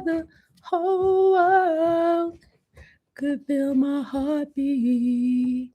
the whole world could feel my heartbeat.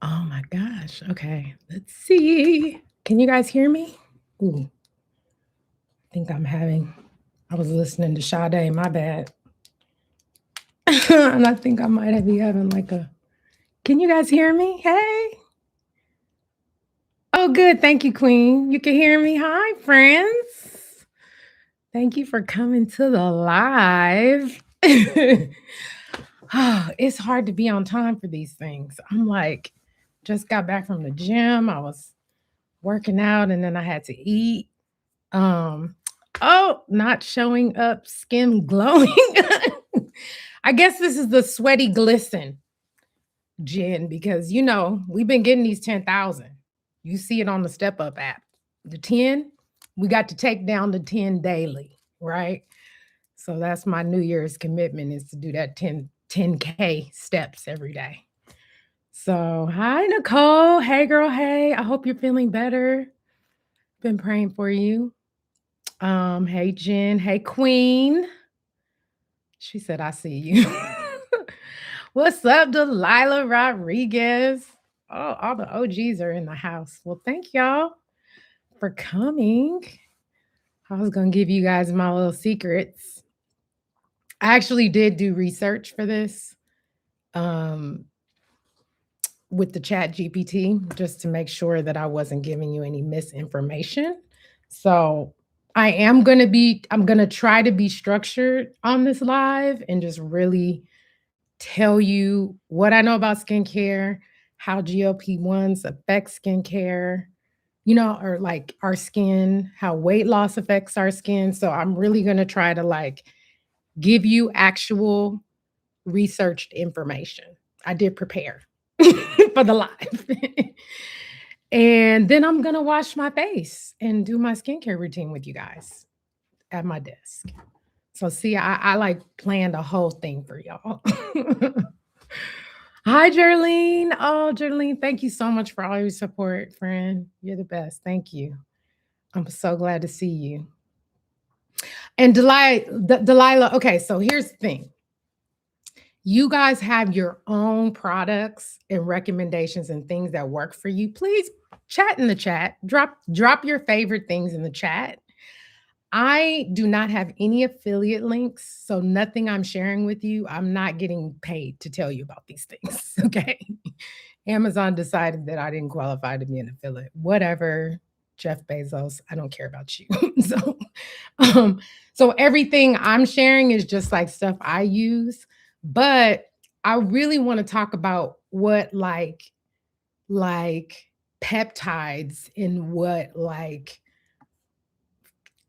Oh my gosh. Okay. Let's see. Can you guys hear me? Ooh, I think I was listening to Sade, my bad. And I think I might be having can you guys hear me? Hey. Oh, good. Thank you, Queen. You can hear me. Hi, friends. Thank you for coming to the live. Oh, it's hard to be on time for these things. I'm just got back from the gym. I was working out and then I had to eat. Not showing up, skin glowing. I guess this is the sweaty glisten gin because we've been getting these 10,000. You see it on the Step Up app. The 10, we got to take down the 10 daily, right? So that's my New Year's commitment is to do that 10K steps every day. So, hi, Nicole. Hey, girl. Hey, I hope you're feeling better. Been praying for you. Hey, Jen. Hey, Queen. She said, I see you. What's up, Delilah Rodriguez? Oh, all the OGs are in the house. Well, thank y'all for coming. I was going to give you guys my little secrets. I actually did do research for this with the chat GPT just to make sure that I wasn't giving you any misinformation. So I'm going to try to be structured on this live and just really tell you what I know about skincare, how GLP-1s affect skincare, or like our skin, how weight loss affects our skin. So I'm really going to try to give you actual researched information. I did prepare for the live. And then I'm going to wash my face and do my skincare routine with you guys at my desk. So see, I planned a whole thing for y'all. Hi, Jerlene. Oh, Jerlene, thank you so much for all your support, friend. You're the best. Thank you. I'm so glad to see you. And Delilah, okay, so here's the thing. You guys have your own products and recommendations and things that work for you. Please chat in the chat. Drop your favorite things in the chat. I do not have any affiliate links, so nothing I'm sharing with you, I'm not getting paid to tell you about these things, okay? Amazon decided that I didn't qualify to be an affiliate. Whatever, Jeff Bezos, I don't care about you. So everything I'm sharing is just like stuff I use, but I really want to talk about what like peptides and what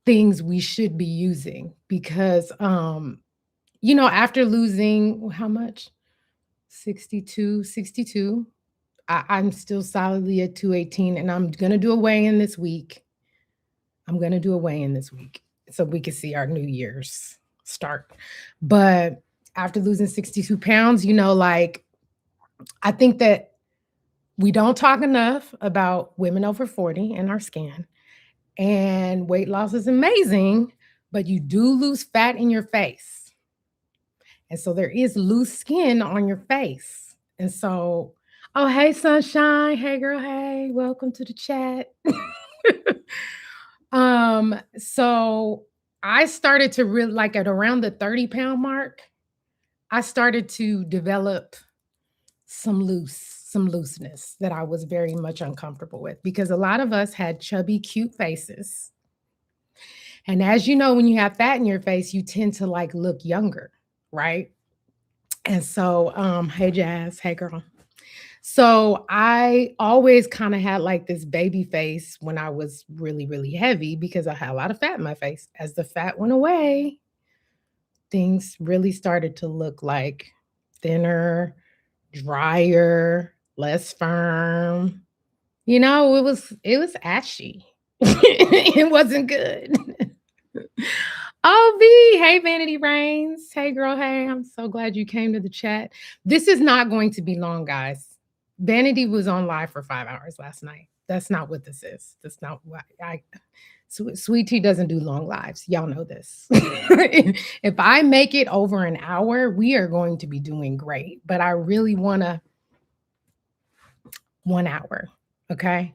things we should be using because after losing how much 62 I'm still solidly at 218 and I'm gonna do a weigh-in this week. So we can see our New Year's start. But after losing 62 pounds, I think that we don't talk enough about women over 40 and our skin. And weight loss is amazing, but you do lose fat in your face. And so there is loose skin on your face. And so, oh, hey, Sunshine. Hey, girl. Hey, welcome to the chat. So I started to really at around the 30-pound mark, I started to develop some looseness that I was very much uncomfortable with because a lot of us had chubby, cute faces. And as you know, when you have fat in your face, you tend to look younger, right? And so, hey, Jazz, hey, girl. So I always kind of had this baby face when I was really, really heavy because I had a lot of fat in my face. As the fat went away, things really started to look thinner, drier, less firm. You know, it was ashy. It wasn't good. Oh, V. Hey, Vanity Rains. Hey, girl. Hey, I'm so glad you came to the chat. This is not going to be long, guys. Vanity was on live for 5 hours last night. That's not what this is. That's not what Sweet Tea doesn't do long lives. Y'all know this. If I make it over an hour, we are going to be doing great. But I really want to 1 hour. Okay.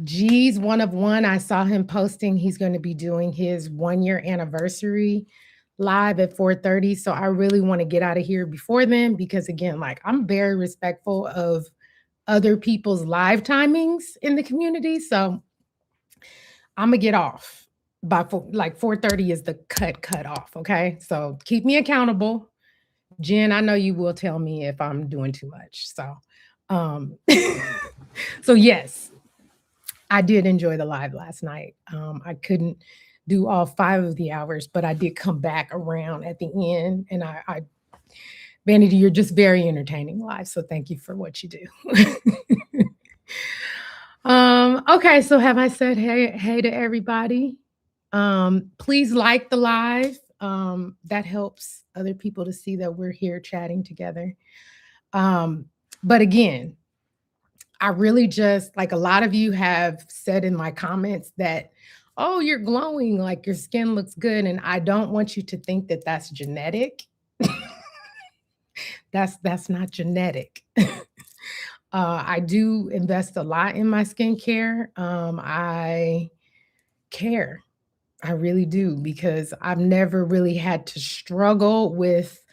G's one of one. I saw him posting. He's going to be doing his 1 year anniversary live at 4:30. So I really want to get out of here before then because again, like I'm very respectful of other people's live timings in the community. So I'm gonna get off by like 4:30 is the cut off. Okay. So keep me accountable. Jen, I know you will tell me if I'm doing too much. Um so yes, I did enjoy the live last night. I couldn't do all 5 of the hours, but I did come back around at the end. And I Vanity, you're just very entertaining live. So thank you for what you do. Okay, so have I said hey to everybody? Please like the live. That helps other people to see that we're here chatting together. But again, I really just like a lot of you have said in my comments that, oh, you're glowing, like your skin looks good. And I don't want you to think that that's genetic. That's not genetic. I do invest a lot in my skincare. I care. I really do because I've never really had to struggle with,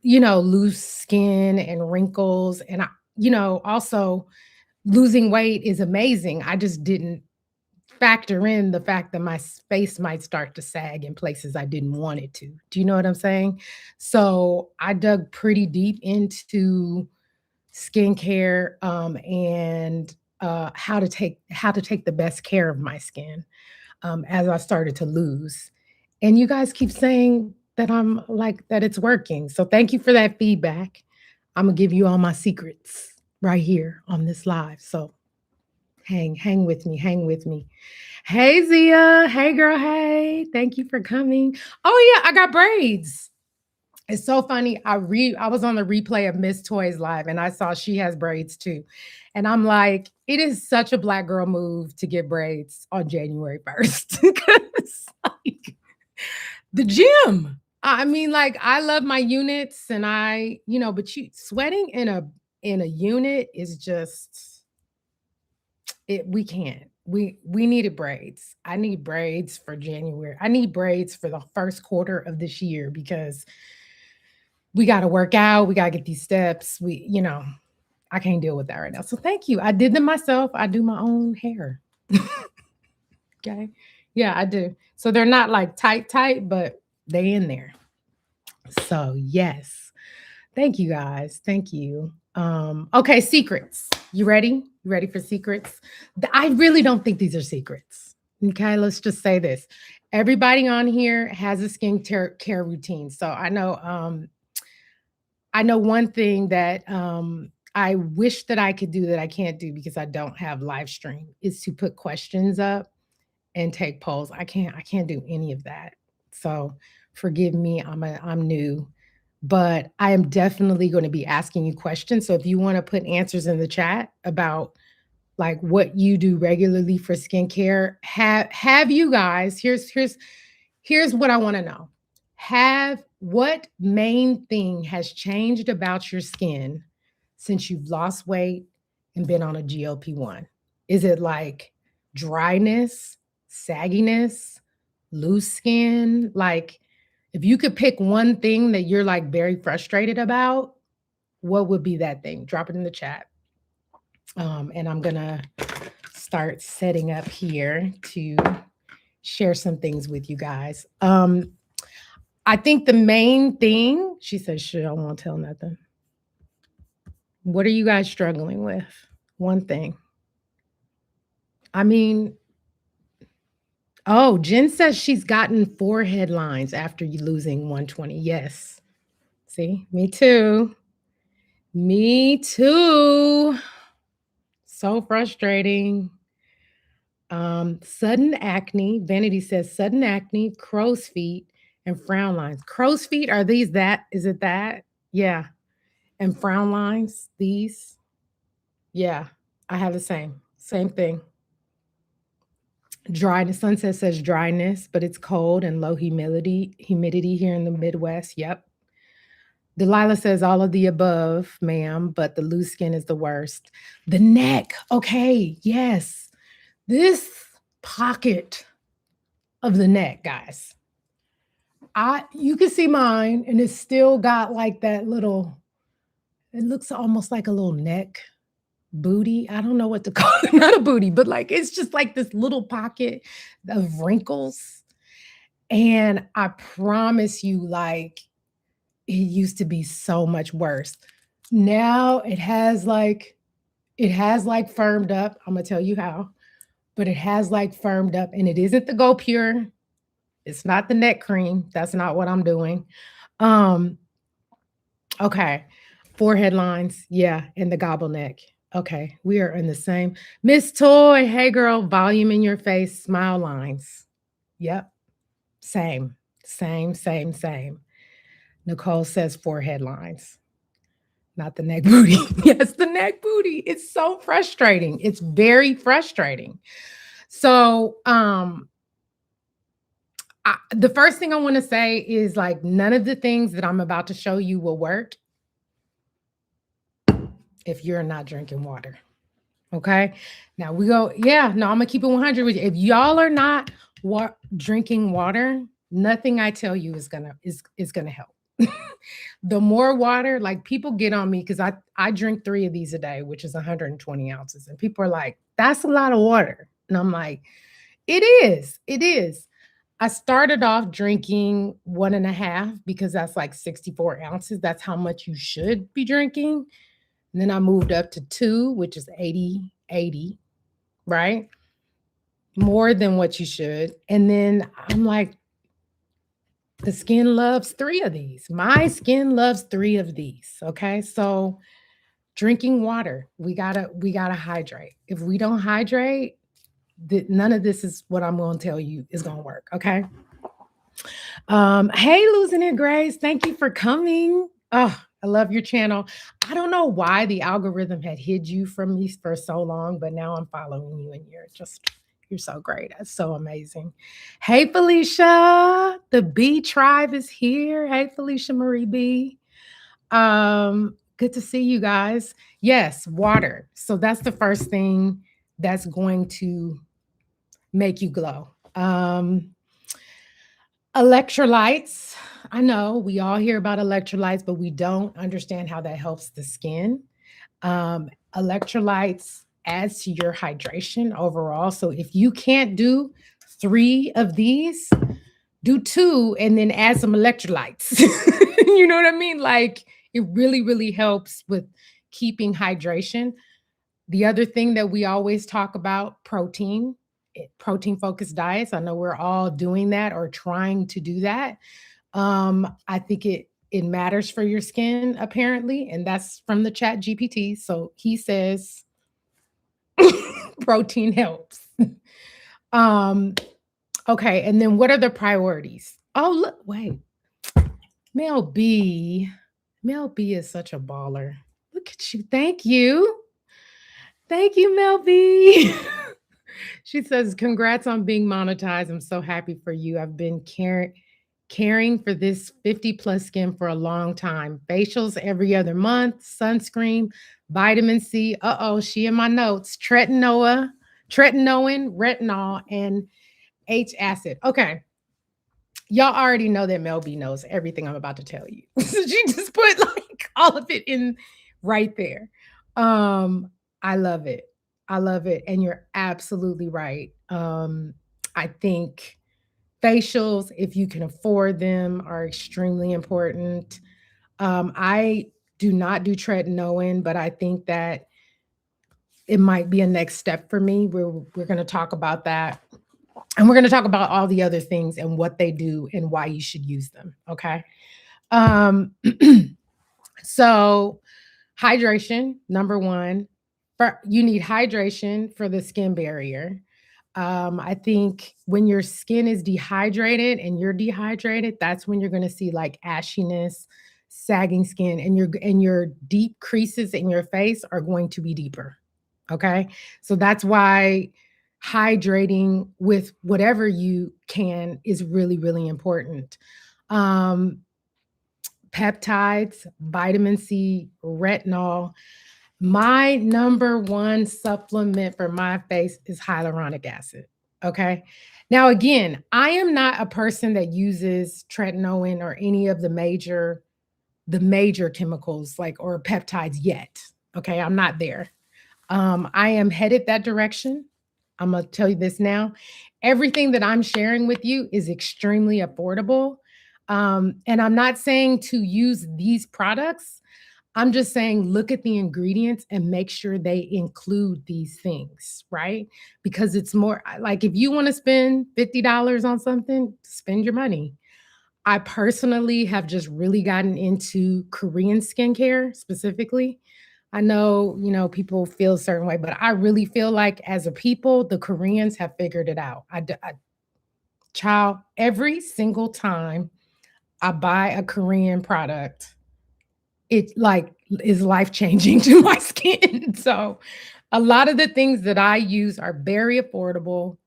loose skin and wrinkles. And also losing weight is amazing. I just didn't factor in the fact that my face might start to sag in places I didn't want it to. Do you know what I'm saying? So I dug pretty deep into skincare and how to take the best care of my skin as I started to lose. And you guys keep saying that I'm like that it's working. So thank you for that feedback. I'm gonna give you all my secrets right here on this live. So hang with me, hang with me. Hey Zia, hey girl, hey. Thank you for coming. Oh yeah, I got braids. It's so funny. I was on the replay of Miss Toys live and I saw she has braids too. And I'm like, it is such a black girl move to get braids on January 1st. Because like the gym. I mean, like I love my units and but you sweating in a unit is just we can't. We needed braids. I need braids for January. I need braids for the first quarter of this year because we got to work out. We got to get these steps. I can't deal with that right now. So thank you. I did them myself. I do my own hair. Okay. Yeah, I do. So they're not like tight, but they in there. So yes. Thank you guys. Thank you. Okay, secrets. You ready? You ready for secrets? I really don't think these are secrets. Okay, let's just say this. Everybody on here has a care routine. So I know one thing that I wish that I could do that I can't do because I don't have live stream is to put questions up and take polls. I can't do any of that. So forgive me, I'm new, but I am definitely going to be asking you questions. So if you want to put answers in the chat about like what you do regularly for skincare, have you guys, here's what I want to know. What main thing has changed about your skin since you've lost weight and been on a GLP-1? Is it like dryness, sagginess, loose skin? Like, if you could pick one thing that you're like very frustrated about, what would be that thing? Drop it in the chat. And I'm gonna start setting up here to share some things with you guys. I think the main thing, she says, shit, I won't tell nothing. What are you guys struggling with? One thing. I mean, oh, Jen says she's gotten 4 headlines after you losing 120. Yes. See, me too. Me too. So frustrating. Sudden acne. Vanity says sudden acne, crow's feet, and frown lines. Crow's feet, are these that? Is it that? Yeah. And frown lines, these. Yeah. I have the same. Same thing. Dryness. Sunset says dryness, but it's cold and low humidity here in the Midwest. Yep. Delilah says all of the above, ma'am, but the loose skin is the worst. The neck. Okay. Yes. This pocket of the neck, guys. You can see mine, and it's still got like that little, it looks almost like a little neck booty. I don't know what to call it. Not a booty, but like it's just like this little pocket of wrinkles. And I promise you, like, it used to be so much worse. Now it has like firmed up. I'm gonna tell you how, but it has like firmed up, and it isn't the Go Pure. It's not the neck cream. That's not what I'm doing. Um, okay. Forehead lines, yeah, and the gobble neck. Okay, we are in the same. Miss Toy, hey girl, volume in your face, smile lines. Yep, same, same. Nicole says forehead lines, not the neck booty. Yes, the neck booty. It's so frustrating. It's very frustrating. So, the first thing I want to say is like none of the things that I'm about to show you will work if you're not drinking water. Okay. Now we go, yeah, no, I'm gonna keep it 100 with you. If y'all are not drinking water, nothing I tell you is gonna help. The more water, like people get on me because I drink 3 of these a day, which is 120 ounces, and people are like, "That's a lot of water," and I'm like, it is. I started off drinking 1.5 because that's like 64 ounces. That's how much you should be drinking. And then I moved up to 2, which is 80, right? More than what you should. And then I'm like, the skin loves 3 of these. My skin loves 3 of these. Okay. So drinking water, we gotta hydrate. If we don't hydrate, none of this is what I'm going to tell you is going to work. Okay. Hey, losing it, Grace. Thank you for coming. Oh, I love your channel. I don't know why the algorithm had hid you from me for so long, but now I'm following you and you're so great. That's so amazing. Hey, Felicia. The B tribe is here. Hey, Felicia Marie B. Good to see you guys. Yes, water. So that's the first thing that's going to make you glow. Electrolytes. I know we all hear about electrolytes, but we don't understand how that helps the skin. Electrolytes adds to your hydration overall. So if you can't do 3 of these, do 2 and then add some electrolytes. You know what I mean? Like it really, really helps with keeping hydration. The other thing that we always talk about, protein focused diets. I know we're all doing that or trying to do that. I think it matters for your skin apparently, and that's from the chat GPT. So he says protein helps. Okay, and then what are the priorities? Oh, look, wait. Mel B. Mel B is such a baller. Look at you. Thank you. Thank you, Mel B. She says, congrats on being monetized. I'm so happy for you. I've been caring for this 50 plus skin for a long time. Facials every other month, sunscreen, vitamin C. She in my notes. Tretinoin, retinol, and H acid. Okay. Y'all already know that Mel B knows everything I'm about to tell you. So she just put like all of it in right there. I love it. I love it. And you're absolutely right. I think facials, if you can afford them, are extremely important. I do not do tretinoin, but I think that it might be a next step for me. We're going to talk about that. And we're going to talk about all the other things and what they do and why you should use them. Okay. So Hydration, number one. You need hydration for the skin barrier. I think when your skin is dehydrated and you're dehydrated, that's when you're going to see like ashiness, sagging skin, and your deep creases in your face are going to be deeper. Okay, so that's why hydrating with whatever you can is really really important. Um, Peptides, vitamin C, retinol. My number one supplement for my face is hyaluronic acid. Okay. Now, again, I am not a person that uses tretinoin or any of the major chemicals like or peptides yet. Okay. I'm not there. I am headed that direction. I'm gonna tell you this now. Everything that I'm sharing with you is extremely affordable. And I'm not saying to use these products. I'm just saying, look at the ingredients and make sure they include these things, right? Because it's more like if you want to spend $50 on something, spend your money. I personally have just really gotten into Korean skincare specifically. I know, people feel a certain way, but I really feel like as a people, the Koreans have figured it out. Child, every single time I buy a Korean product, it like is life changing to my skin. So a lot of the things that I use are very affordable,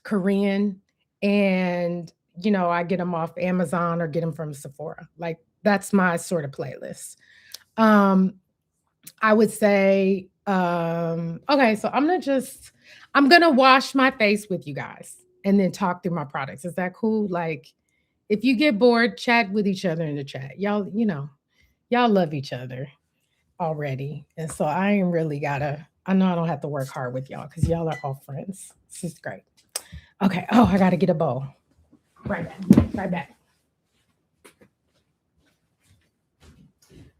Korean, and I get them off Amazon or get them from Sephora. Like that's my sort of playlist. Um, I would say, okay, so I'm gonna wash my face with you guys and then talk through my products. Is that cool? Like, if you get bored, chat with each other in the chat. Y'all love each other already. And so I ain't really gotta, I know I don't have to work hard with y'all because y'all are all friends. This is great. Okay. Oh, I gotta get a bowl. Right back. Right back.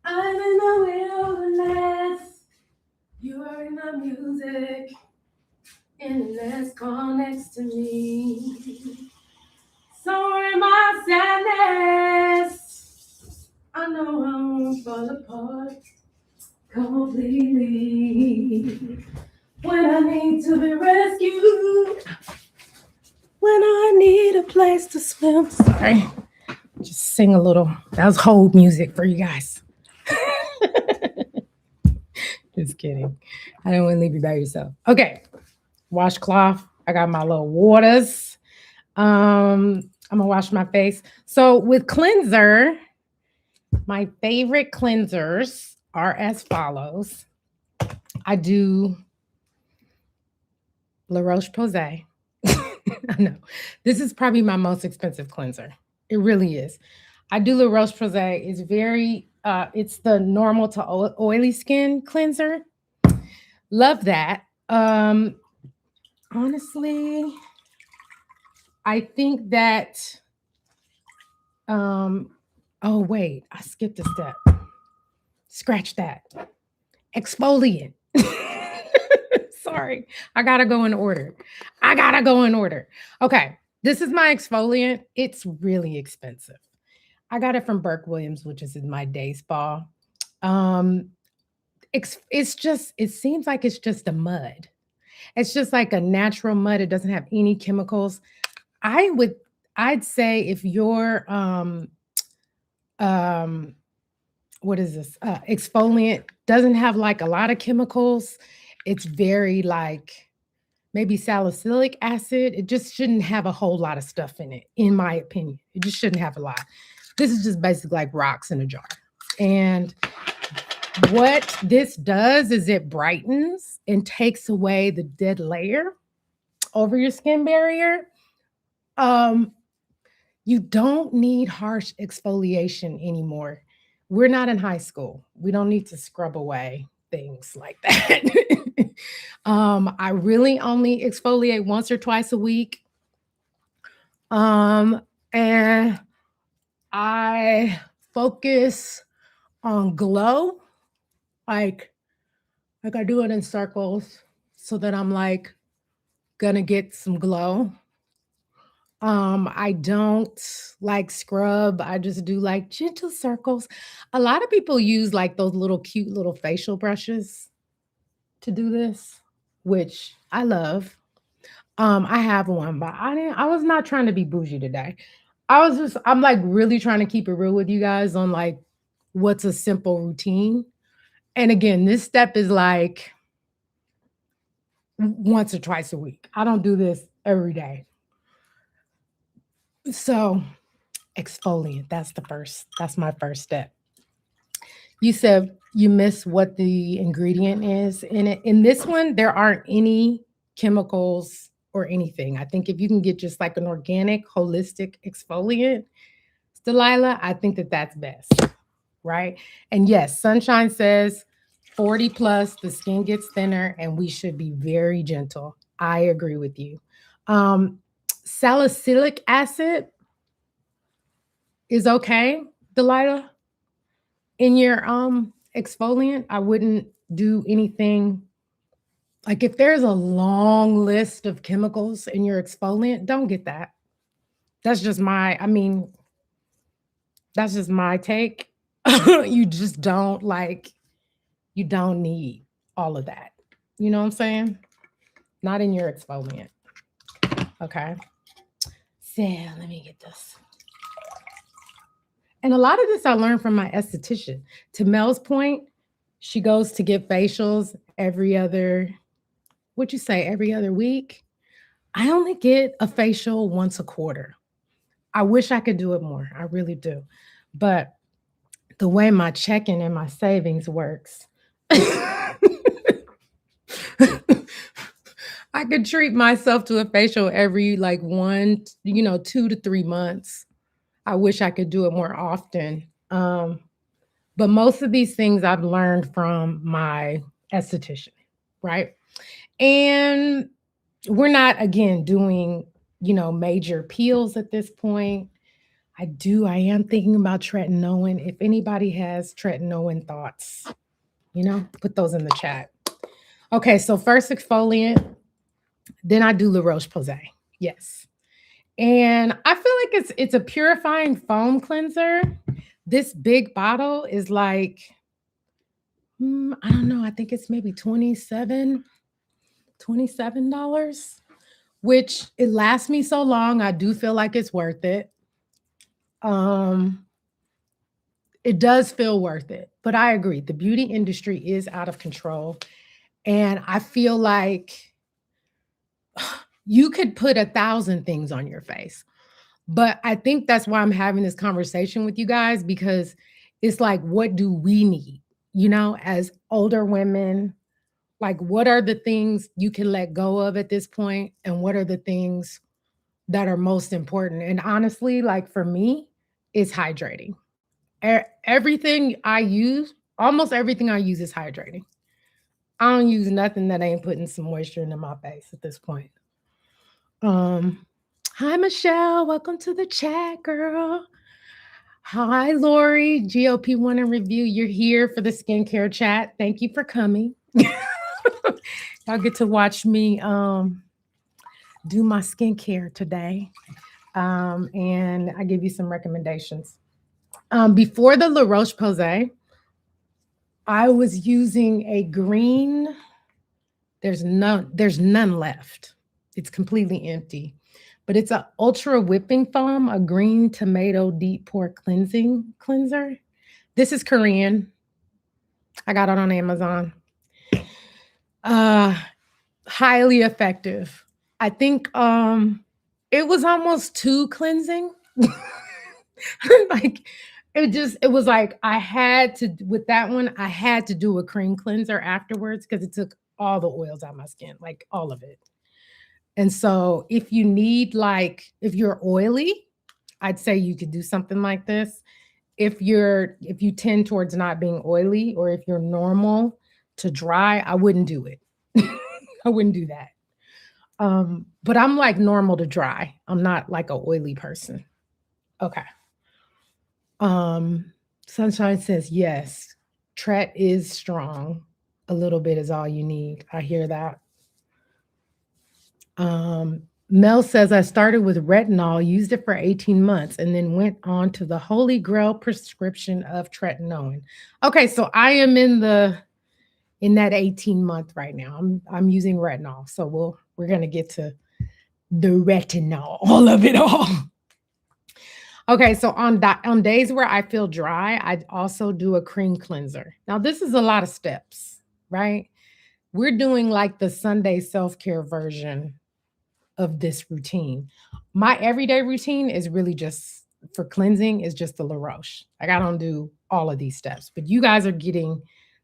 I'm in the wilderness. You are in the music. And let's call next to me. So in my sadness, I know I won't fall apart completely. When I need to be rescued, when I need a place to swim. Sorry, just sing a little. That was hold music for you guys. Just kidding. I don't want to leave you by yourself. Okay, washcloth. I got my little waters. I'm gonna wash my face. So with cleanser, my favorite cleansers are as follows. I do La Roche Posay. I know. This is probably my most expensive cleanser. It really is. I do La Roche Posay. It's the normal to oily skin cleanser. Love that. Honestly, I think that, um, oh, wait, I skipped a step. Scratch that. Exfoliant. Sorry. I gotta go in order. Okay. This is my exfoliant. It's really expensive. I got it from Burke Williams, which is in my day spa. Um, it seems like it's just a mud. It's just like a natural mud. It doesn't have any chemicals. I would, I'd say if your um, what is this? Exfoliant doesn't have like a lot of chemicals. It's very like maybe salicylic acid. It just shouldn't have a whole lot of stuff in it, in my opinion. It just shouldn't have a lot. This is just basically like rocks in a jar. And what this does is it brightens and takes away the dead layer over your skin barrier. Um, you don't need harsh exfoliation anymore. We're not in high school. We don't need to scrub away things like that. I really only exfoliate once or twice a week. And I focus on glow, like I do it in circles so that I'm like gonna get some glow. I don't like scrub. I just do like gentle circles. A lot of people use like those little cute little facial brushes to do this, which I love. I have one, but I was not trying to be bougie today. I'm like really trying to keep it real with you guys on like what's a simple routine. And again, this step is like once or twice a week. I don't do this every day. So, exfoliant, that's my first step. You said you miss what the ingredient is in it. In this one, there aren't any chemicals or anything. I think if you can get just like an organic, holistic exfoliant, Delilah, I think that that's best, right? And yes, Sunshine says 40 plus, the skin gets thinner, and we should be very gentle. I agree with you. Um, Salicylic acid is okay, Delilah. In your exfoliant, I wouldn't do anything like if there's a long list of chemicals in your exfoliant, don't get that. That's just my, I mean, that's just my take. You just don't like, you don't need all of that. You know what I'm saying? Not in your exfoliant. Okay. So let me get this. And a lot of this I learned from my esthetician. To Mel's point, she goes to get facials every other, what'd you say, every other week? I only get a facial once a quarter. I wish I could do it more. I really do. But the way my checking and my savings works, I could treat myself to a facial every like 2 to 3 months. I wish I could do it more often. But most of these things I've learned from my esthetician, right? And we're not, again, doing, major peels at this point. I am thinking about tretinoin. If anybody has tretinoin thoughts, put those in the chat. Okay, so first exfoliant, then I do La Roche-Posay. Yes. And I feel like it's a purifying foam cleanser. This big bottle is like, I don't know, I think it's maybe $27, which it lasts me so long. I do feel like it's worth it. It does feel worth it, but I agree. The beauty industry is out of control. And I feel like you could put 1,000 things on your face. But I think that's why I'm having this conversation with you guys, because it's like, what do we need? As older women, like, what are the things you can let go of at this point? And what are the things that are most important? And honestly, like for me, it's hydrating. Everything I use, almost everything I use is hydrating. I don't use nothing that ain't putting some moisture into my face at this point. Hi, Michelle. Welcome to the chat, girl. Hi, Lori. GLP-1 and review. You're here for the skincare chat. Thank you for coming. Y'all get to watch me do my skincare today. And I give you some recommendations. Before the La Roche-Posay, I was using a green. There's none left. It's completely empty. But it's an ultra whipping foam, a green tomato deep pore cleanser. This is Korean. I got it on Amazon. Highly effective. I think it was almost too cleansing. Like it was like I had to, with that one, I had to do a cream cleanser afterwards because it took all the oils out of my skin, like all of it. And so if you need, like, if you're oily, I'd say you could do something like this. If you tend towards not being oily, or if you're normal to dry, I wouldn't do it. I wouldn't do that. But I'm like normal to dry. I'm not like an oily person. Okay. Sunshine says yes. Tret is strong. A little bit is all you need. I hear that. Mel says, I started with retinol, used it for 18 months, and then went on to the holy grail prescription of tretinoin. Okay, so I am in that 18-month right now. I'm using retinol. So we're gonna get to the retinol, all of it all. Okay, so on days where I feel dry, I also do a cream cleanser. Now, this is a lot of steps, right? We're doing like the Sunday self-care version of this routine. My everyday routine is really just for cleansing is just the La Roche. Like I don't do all of these steps, but you guys are getting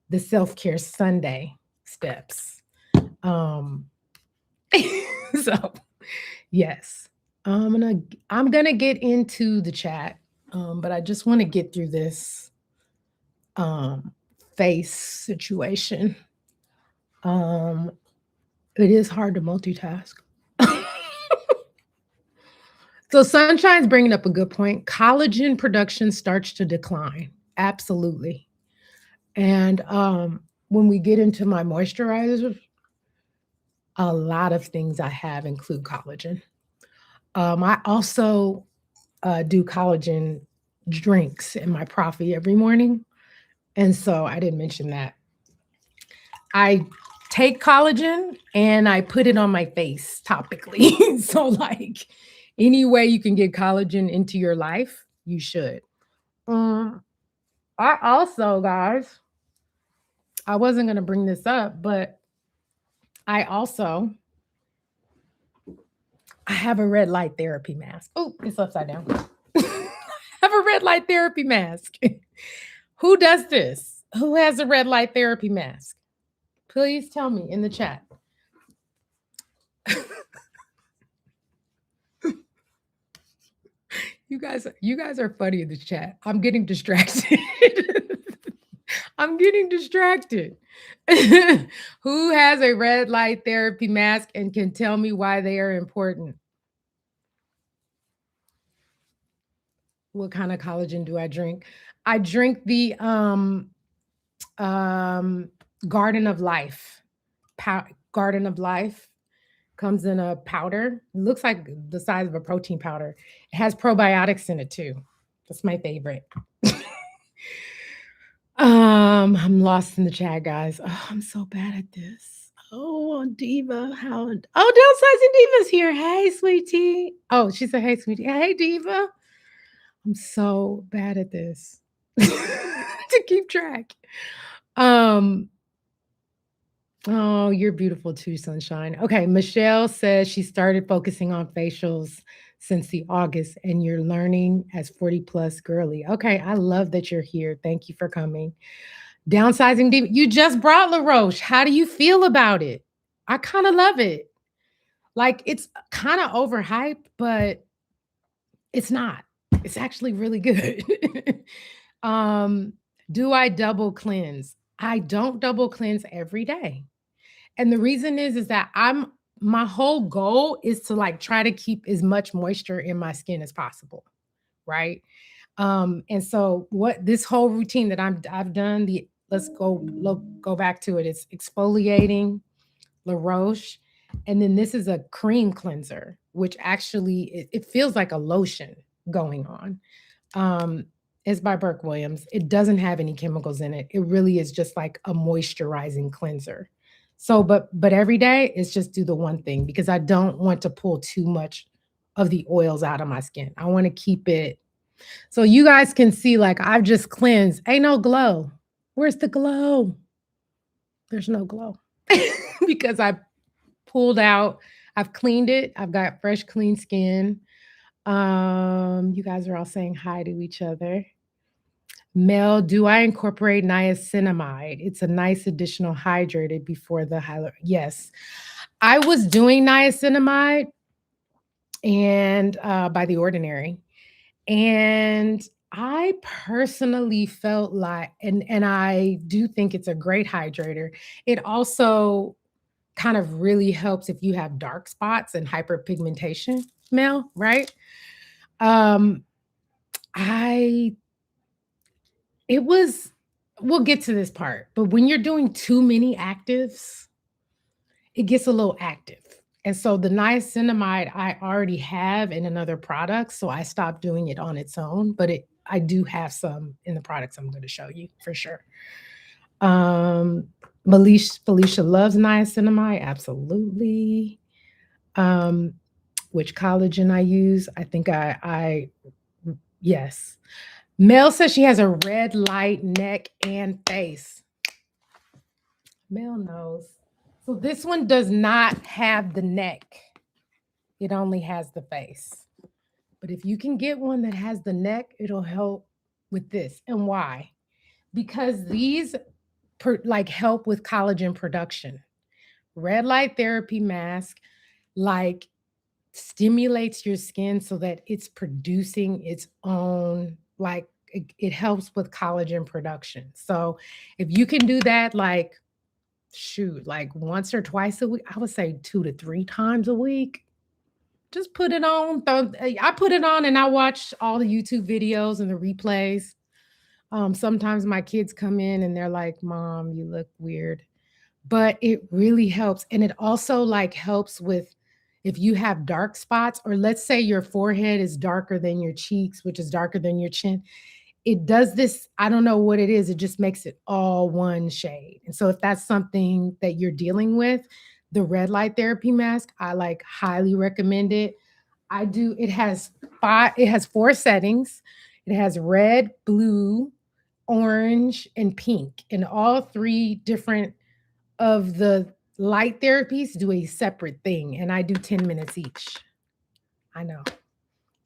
the self-care Sunday steps. Um so yes. I'm gonna get into the chat. But I just want to get through this um face situation. Um it is hard to multitask. So Sunshine's bringing up a good point. Collagen production starts to decline. Absolutely. And when we get into my moisturizers, a lot of things I have include collagen. I also do collagen drinks in my coffee every morning. And so I didn't mention that. I take collagen and I put it on my face topically. So, like, any way you can get collagen into your life, you should. Um, I also, guys, I wasn't gonna bring this up, but I also I have a red light therapy mask. Oh, it's upside down. I have a red light therapy mask. Who does this? Who has a red light therapy mask? Please tell me in the chat. You guys are funny in the chat. I'm getting distracted. I'm getting distracted. Who has a red light therapy mask and can tell me why they are important? What kind of collagen do I drink? I drink the Garden of Life. Garden of Life comes in a powder. It looks like the size of a protein powder. It has probiotics in it too. That's my favorite. I'm lost in the chat, guys. Oh, I'm so bad at this. Oh, Diva, how? Oh, Downsizing Diva's here. Hey, sweetie. Oh, she said, "Hey, sweetie." Hey, Diva. I'm so bad at this to keep track. Um, oh, you're beautiful too, Sunshine. Okay, Michelle says she started focusing on facials since the August, and you're learning as 40 plus girly. Okay, I love that you're here. Thank you for coming. Downsizing deep. You just brought La Roche. How do you feel about it? I kind of love it. Like it's kind of overhyped, but it's not. It's actually really good. um, do I double cleanse? I don't double cleanse every day. And the reason is that my whole goal is to like try to keep as much moisture in my skin as possible, right? And so what this whole routine that I've done, the let's go back to it. It's exfoliating, La Roche, and then this is a cream cleanser, which actually it feels like a lotion going on. It's by Burke Williams. It doesn't have any chemicals in it. It really is just like a moisturizing cleanser. So, but every day it's just do the one thing because I don't want to pull too much of the oils out of my skin. I want to keep it so you guys can see, like, I've just cleansed. Ain't no glow. Where's the glow? There's no glow because I pulled out, I've cleaned it. I've got fresh, clean skin. You guys are all saying hi to each other. Mel, do I incorporate niacinamide? It's a nice additional hydrated before the hyaluronic. Yes, I was doing niacinamide and by the ordinary. And I personally felt like, and I do think it's a great hydrator. It also kind of really helps if you have dark spots and hyperpigmentation, Mel, right? Um, I it was we'll get to this part, but when you're doing too many actives, it gets a little active. And so the niacinamide I already have in another product, so I stopped doing it on its own, but I do have some in the products I'm going to show you for sure. Felicia loves niacinamide, absolutely. Which collagen I use? I think yes. Mel says she has a red light neck and face. Mel knows. So this one does not have the neck. It only has the face. But if you can get one that has the neck, it'll help with this. And why? Because these help with collagen production. Red light therapy mask like stimulates your skin so that it's producing its own, like it helps with collagen production. So if you can do that, like shoot, like once or twice a week, I would say 2 to 3 times a week. Just put it on. I put it on and I watch all the YouTube videos and the replays. Sometimes my kids come in and they're like, "Mom, you look weird." But it really helps. And it also like helps with if you have dark spots, or let's say your forehead is darker than your cheeks, which is darker than your chin. It does this, I don't know what it is. It just makes it all one shade. And so if that's something that you're dealing with, the red light therapy mask, I like highly recommend it. It has 4 settings. It has red, blue, orange, and pink. And all 3 different of the light therapies do a separate thing. And I do 10 minutes each. I know.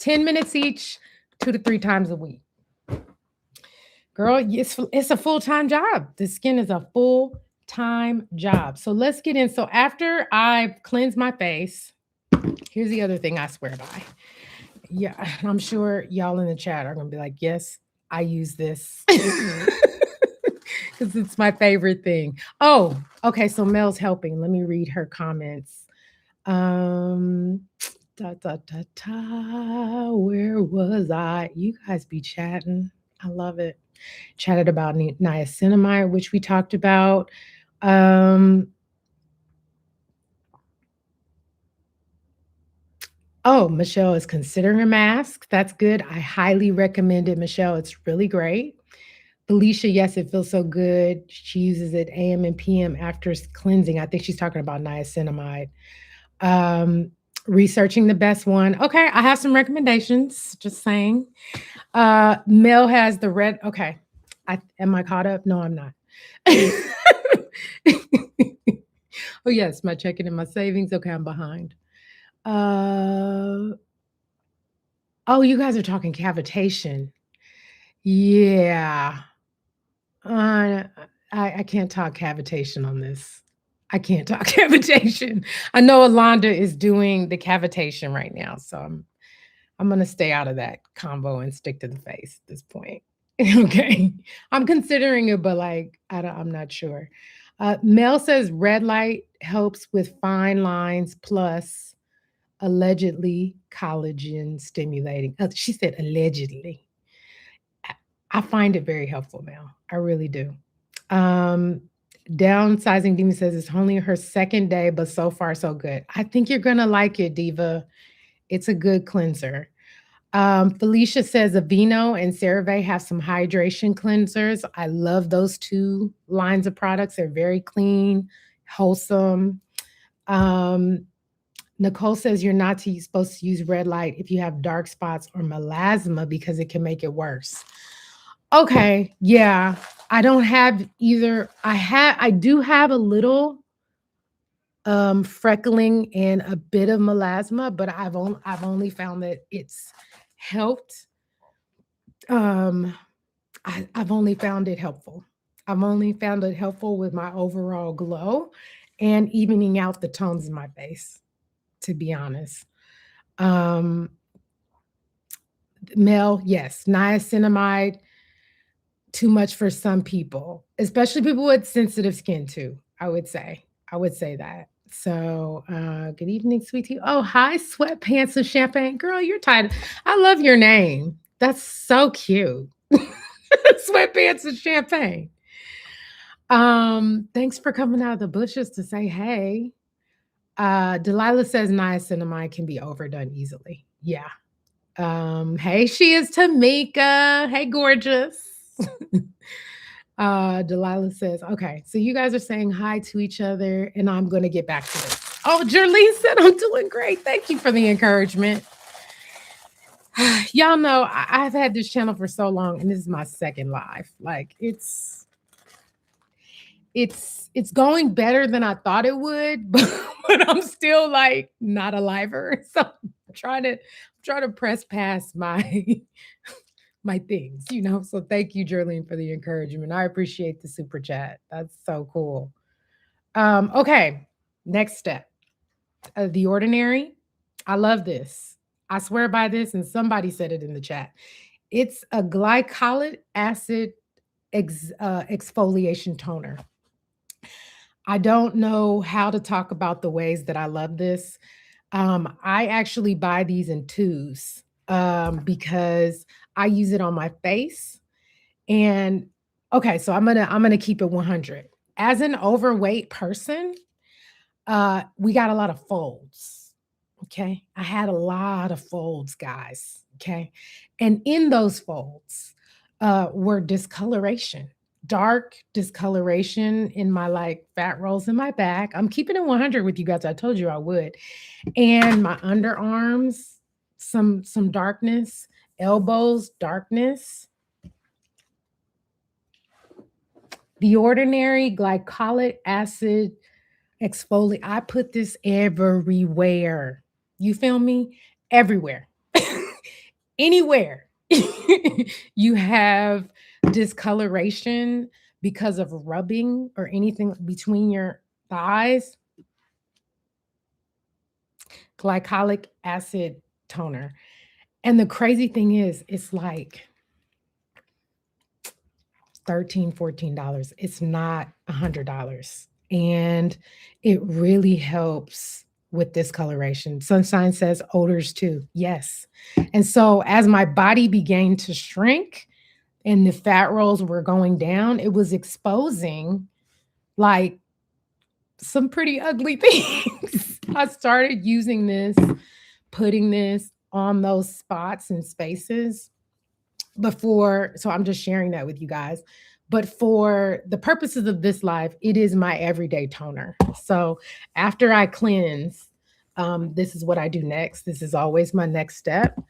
10 minutes each, 2 to 3 times a week. Girl, it's a full-time job. The skin is a full-time job. So let's get in. So after I've cleansed my face, here's the other thing I swear by. Yeah, I'm sure y'all in the chat are going to be like, yes, I use this. Because it's my favorite thing. Oh, okay. So Mel's helping. Let me read her comments. Where was I? You guys be chatting. I love it. Chatted about niacinamide, which we talked about. Oh, Michelle is considering a mask. That's good. I highly recommend it, Michelle. It's really great. Felicia, yes, it feels so good. She uses it AM and PM after cleansing. I think she's talking about niacinamide. Researching the best one. Okay, I have some recommendations. Just saying. Mel has the red. Okay, am I caught up? No, I'm not. Oh yes, my checking and my savings. Okay, I'm behind. Oh, you guys are talking cavitation. Yeah. I can't talk cavitation on this. I can't talk cavitation. I know Alonda is doing the cavitation right now, so I'm gonna stay out of that combo and stick to the face at this point. Okay, I'm considering it, but like I'm not sure. Mel says red light helps with fine lines plus allegedly collagen stimulating. She said allegedly. I find it very helpful now. I really do. Downsizing Diva says it's only her second day, but so far so good. I think you're gonna like it, Diva. It's a good cleanser. Felicia says Aveeno and CeraVe have some hydration cleansers. I love those 2 lines of products. They're very clean, wholesome. Nicole says you're not supposed to use red light if you have dark spots or melasma because it can make it worse. Okay, yeah. I don't have either. I do have a little freckling and a bit of melasma, but I've only found that it's helped. I've only found it helpful. I've only found it helpful with my overall glow and evening out the tones in my face, to be honest. Mel, yes, niacinamide, too much for some people, especially people with sensitive skin too, I would say that. So, good evening, sweetie. Oh, hi, sweatpants and champagne. Girl, you're tired. I love your name. That's so cute. Sweatpants and champagne. Thanks for coming out of the bushes to say hey. Delilah says niacinamide can be overdone easily. Yeah. Hey, she is Tamika. Hey, gorgeous. Delilah says, okay, so you guys are saying hi to each other, and I'm going to get back to this. Oh, Jerlene said I'm doing great. Thank you for the encouragement. Y'all know I've had this channel for so long, and this is my second live. Like it's going better than I thought it would, but I'm still like not a liver. So I'm trying to press past my my things, you know. So thank you, Jerlene, for the encouragement. I appreciate the super chat. That's so cool. Okay, next step. The ordinary. I love this. I swear by this, and somebody said it in the chat. It's a glycolic acid exfoliation toner. I don't know how to talk about the ways that I love this. I actually buy these in twos because I use it on my face. And okay, so I'm gonna keep it 100. As an overweight person, we got a lot of folds. Okay, I had a lot of folds, guys. Okay, and in those folds were discoloration, dark discoloration in my like fat rolls in my back. I'm keeping it 100 with you guys. I told you I would, and my underarms, some darkness, elbows, darkness. The ordinary glycolic acid exfoliate. I put this everywhere. You feel me? Everywhere. Anywhere you have discoloration because of rubbing or anything between your thighs, glycolic acid toner. And the crazy thing is, it's like $13, $14. It's not $100. And it really helps with discoloration. Sunshine says odors too. Yes. And so as my body began to shrink and the fat rolls were going down, it was exposing like some pretty ugly things. I started using this, putting this on those spots and spaces before. So I'm just sharing that with you guys. But for the purposes of this live, it is my everyday toner. So after I cleanse, this is what I do next. This is always my next step.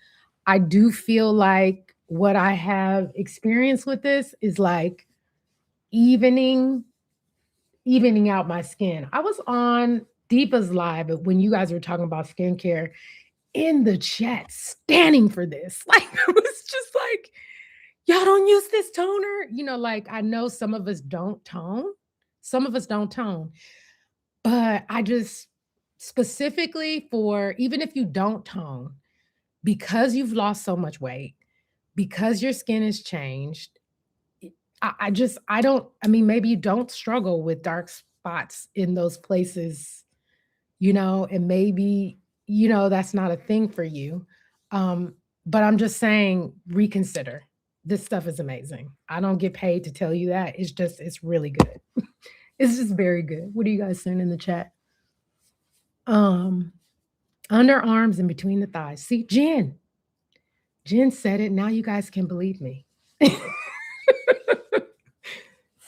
I do feel like what I have experienced with this is like evening out my skin. I was on Deepa's live when you guys were talking about skincare in the chat, standing for this. Like, it was just like, y'all don't use this toner. You know, like I know some of us don't tone. Some of us don't tone. But I just specifically for even if you don't tone, because you've lost so much weight, because your skin has changed, I don't, I mean, maybe you don't struggle with dark spots in those places, you know, and maybe, you know, that's not a thing for you. But I'm just saying, reconsider. This stuff is amazing. I don't get paid to tell you that. It's just, it's really good. It's just very good. What are you guys saying in the chat? Underarms and between the thighs. See, Jen said it. Now you guys can believe me.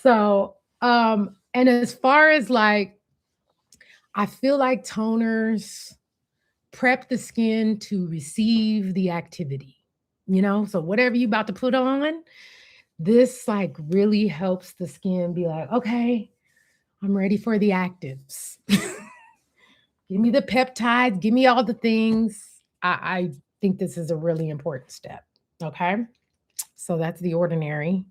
So, and as far as like, I feel like toners prep the skin to receive the activity, you know? So whatever you about to put on, this like really helps the skin be like, okay, I'm ready for the actives. Give me the peptides, give me all the things. I think this is a really important step. Okay. So that's the ordinary.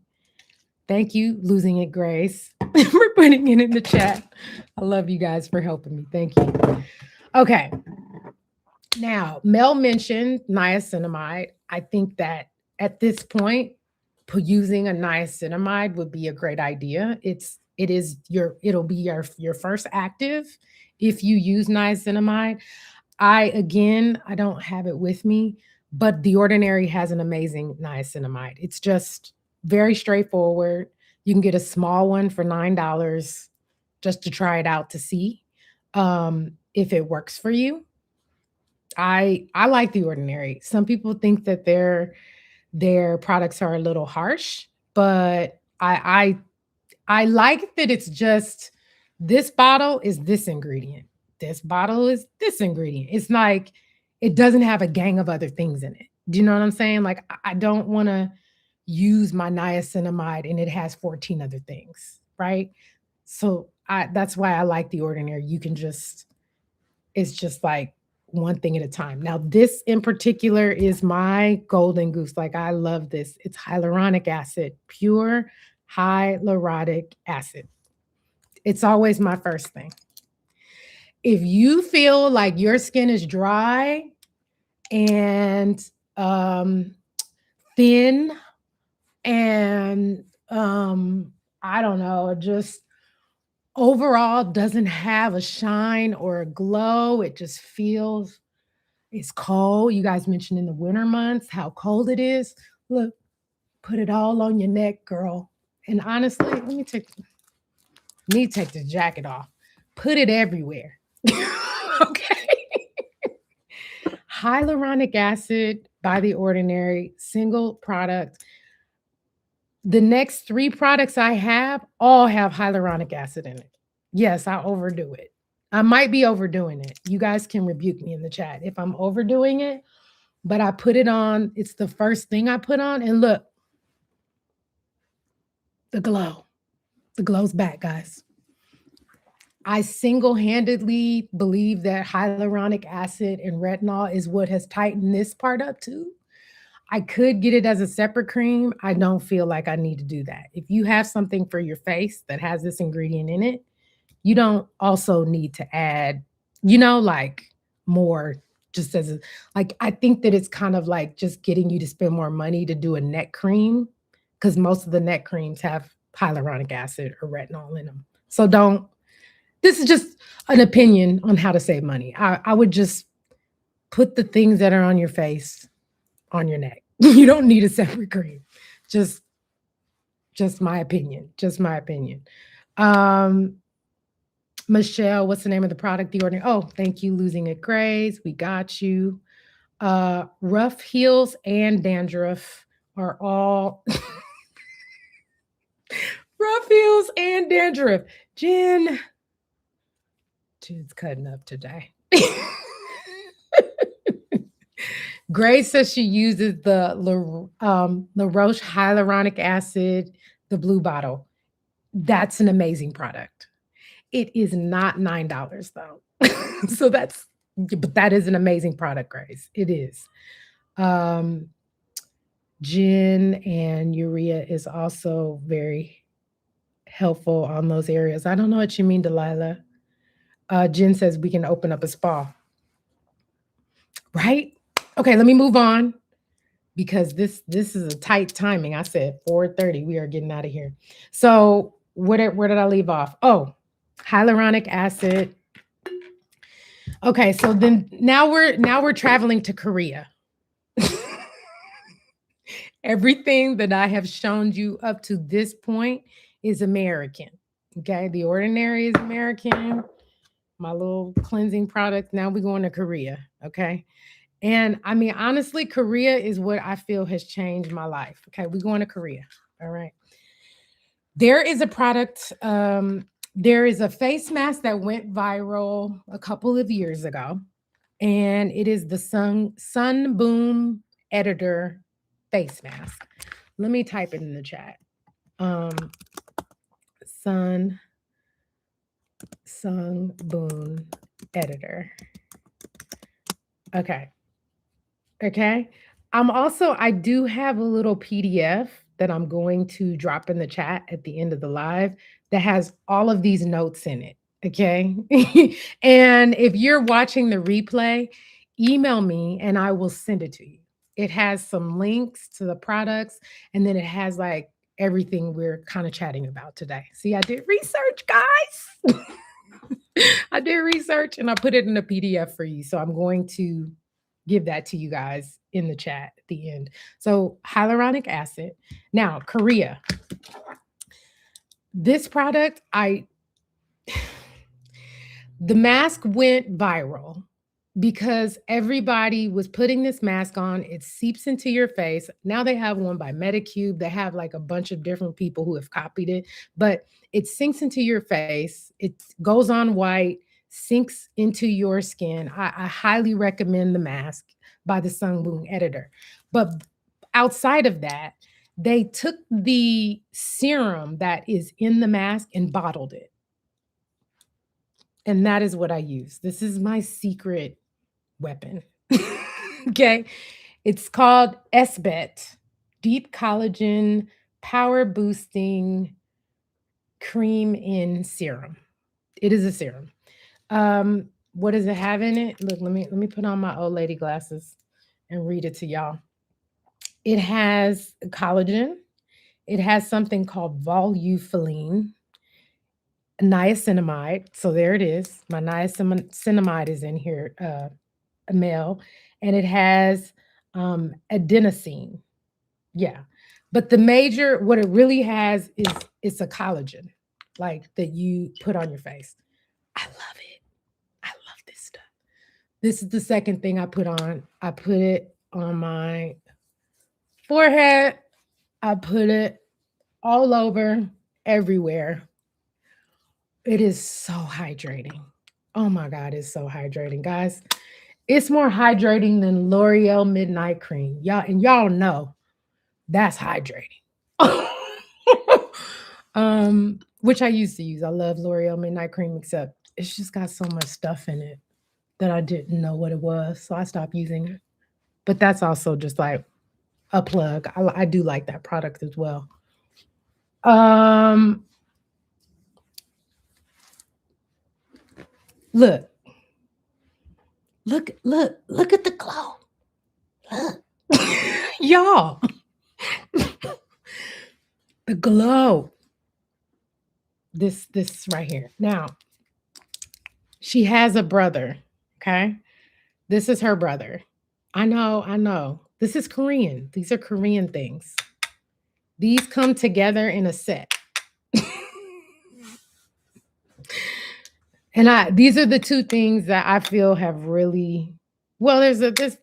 Thank you, Losing It Grace, for putting it in the chat. I love you guys for helping me. Thank you. Okay. Now, Mel mentioned niacinamide. I think that at this point, using a niacinamide would be a great idea. It'll be your first active if you use niacinamide. I don't have it with me, but The Ordinary has an amazing niacinamide. It's just very straightforward. You can get a small one for $9 just to try it out to see. if it works for you. I like The Ordinary. Some people think that their products are a little harsh, but I like that it's just this bottle is this ingredient. This bottle is this ingredient. It's like it doesn't have a gang of other things in it. Do you know what I'm saying? Like I don't want to use my niacinamide and it has 14 other things, right? So that's why I like The Ordinary. You can just it's just like one thing at a time. Now, this in particular is my golden goose. Like, I love this. It's hyaluronic acid, pure hyaluronic acid. It's always my first thing. If you feel like your skin is dry and thin and I don't know, just overall doesn't have a shine or a glow, it just feels it's cold. You guys mentioned in the winter months how cold it is. Look, put it all on your neck, girl. And honestly, let me take the jacket off. Put it everywhere. Okay. Hyaluronic acid by The Ordinary, single product. The next 3 products I have all have hyaluronic acid in it. Yes, I overdo it. I might be overdoing it. You guys can rebuke me in the chat if I'm overdoing it, but I put it on. It's the first thing I put on. And look, the glow. The glow's back, guys. I single-handedly believe that hyaluronic acid and retinol is what has tightened this part up too. I could get it as a separate cream. I don't feel like I need to do that. If you have something for your face that has this ingredient in it, you don't also need to add, like more just as a, like, I think that it's kind of like just getting you to spend more money to do a neck cream because most of the neck creams have hyaluronic acid or retinol in them. So this is just an opinion on how to save money. I would just put the things that are on your face on your neck. You don't need a separate cream. Just my opinion. Just my opinion. Michelle, what's the name of the product? The Ordinary. Oh, thank you. Losing It Grays. We got you. Rough heels and dandruff are all rough heels and dandruff. Jen's cutting up today. Grace says she uses the La Roche hyaluronic acid, the blue bottle. That's an amazing product. It is not $9 though. So but that is an amazing product, Grace. It is. Gin and urea is also very helpful on those areas. I don't know what you mean, Delilah. Jen says we can open up a spa. Right? Okay, let me move on because this is a tight timing. I said 4:30. We are getting out of here. So where did I leave off? Oh, hyaluronic acid. Okay, so then now we're traveling to Korea. Everything that I have shown you up to this point is American. Okay, The Ordinary is American. My little cleansing product. Now we're going to Korea. Okay. And I mean, honestly, Korea is what I feel has changed my life. Okay, we're going to Korea. All right. There is a product, there is a face mask that went viral a couple of years ago, and it is the Sun Boom Editor face mask. Let me type it in the chat. Sun Boom Editor. Okay. I do have a little PDF that I'm going to drop in the chat at the end of the live that has all of these notes in it. Okay. And if you're watching the replay, email me and I will send it to you. It has some links to the products and then it has like everything we're kind of chatting about today. See, I did research, guys. I did research and I put it in a PDF for you. So I'm going to give that to you guys in the chat at the end. So hyaluronic acid. Now, Korea. This product, The mask went viral because everybody was putting this mask on. It seeps into your face. Now they have one by Medicube. They have like a bunch of different people who have copied it, but it sinks into your face. It goes on white, sinks into your skin. I highly recommend the mask by the Sungboom editor. But outside of that, they took the serum that is in the mask and bottled it. And that is what I use. This is my secret weapon. Okay. It's called SBET, Deep Collagen Power Boosting Cream in Serum. It is a serum. What does it have in it? Look, let me put on my old lady glasses and read it to y'all. It has collagen. It has something called volufiline, niacinamide. So there it is. My niacinamide is in here, a male, and it has adenosine. Yeah. But the major, what it really has is it's a collagen, like that you put on your face. I love it. I love this stuff. This is the second thing I put on. I put it on my forehead. I put it all over, everywhere. It is so hydrating. Oh my God, it's so hydrating, guys. It's more hydrating than L'Oreal Midnight Cream. Y'all know that's hydrating. Which I used to use. I love L'Oreal Midnight Cream, except it's just got so much stuff in it that I didn't know what it was. So I stopped using it. But that's also just like a plug. I do like that product as well. Look. Look at the glow. Look. Y'all. The glow. This right here. Now, she has a brother, okay? This is her brother. I know. This is Korean. These are Korean things. These come together in a set. And these are the two things that I feel have really, well, this,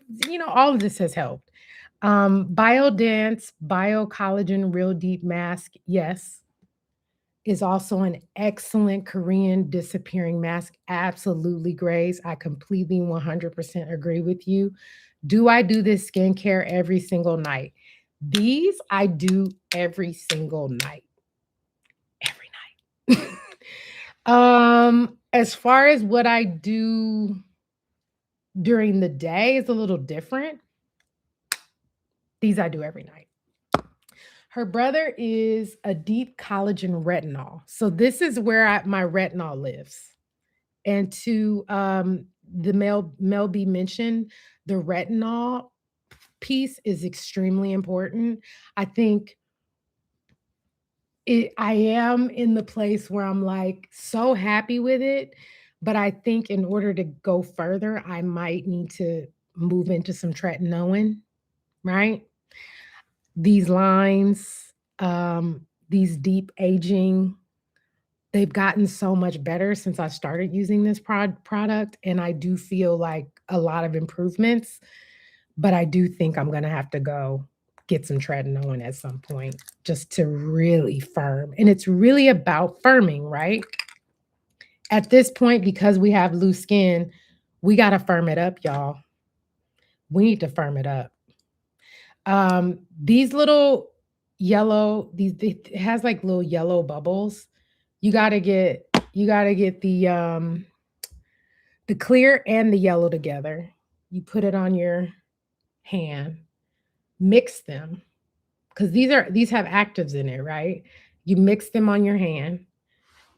all of this has helped. Biodance, Biocollagen Real Deep Mask, yes, is also an excellent Korean disappearing mask. Absolutely, Grace. I completely 100% agree with you. Do I do this skincare every single night? These I do every single night. Every night. As far as what I do during the day is a little different. These I do every night. Her brother is a deep collagen retinol. So this is where my retinol lives. And to the Mel B mentioned, the retinol piece is extremely important. I think I am in the place where I'm like so happy with it, but I think in order to go further, I might need to move into some tretinoin, right? These lines, these deep aging, they've gotten so much better since I started using this product, and I do feel like a lot of improvements, but I do think I'm gonna have to go get some tretinoin at some point just to really firm. And it's really about firming, right? At this point, because we have loose skin, we gotta firm it up, y'all. We need to firm it up. These little yellow, it has like little yellow bubbles. You gotta get the clear and the yellow together. You put it on your hand, mix them, because these have actives in it, right? You mix them on your hand,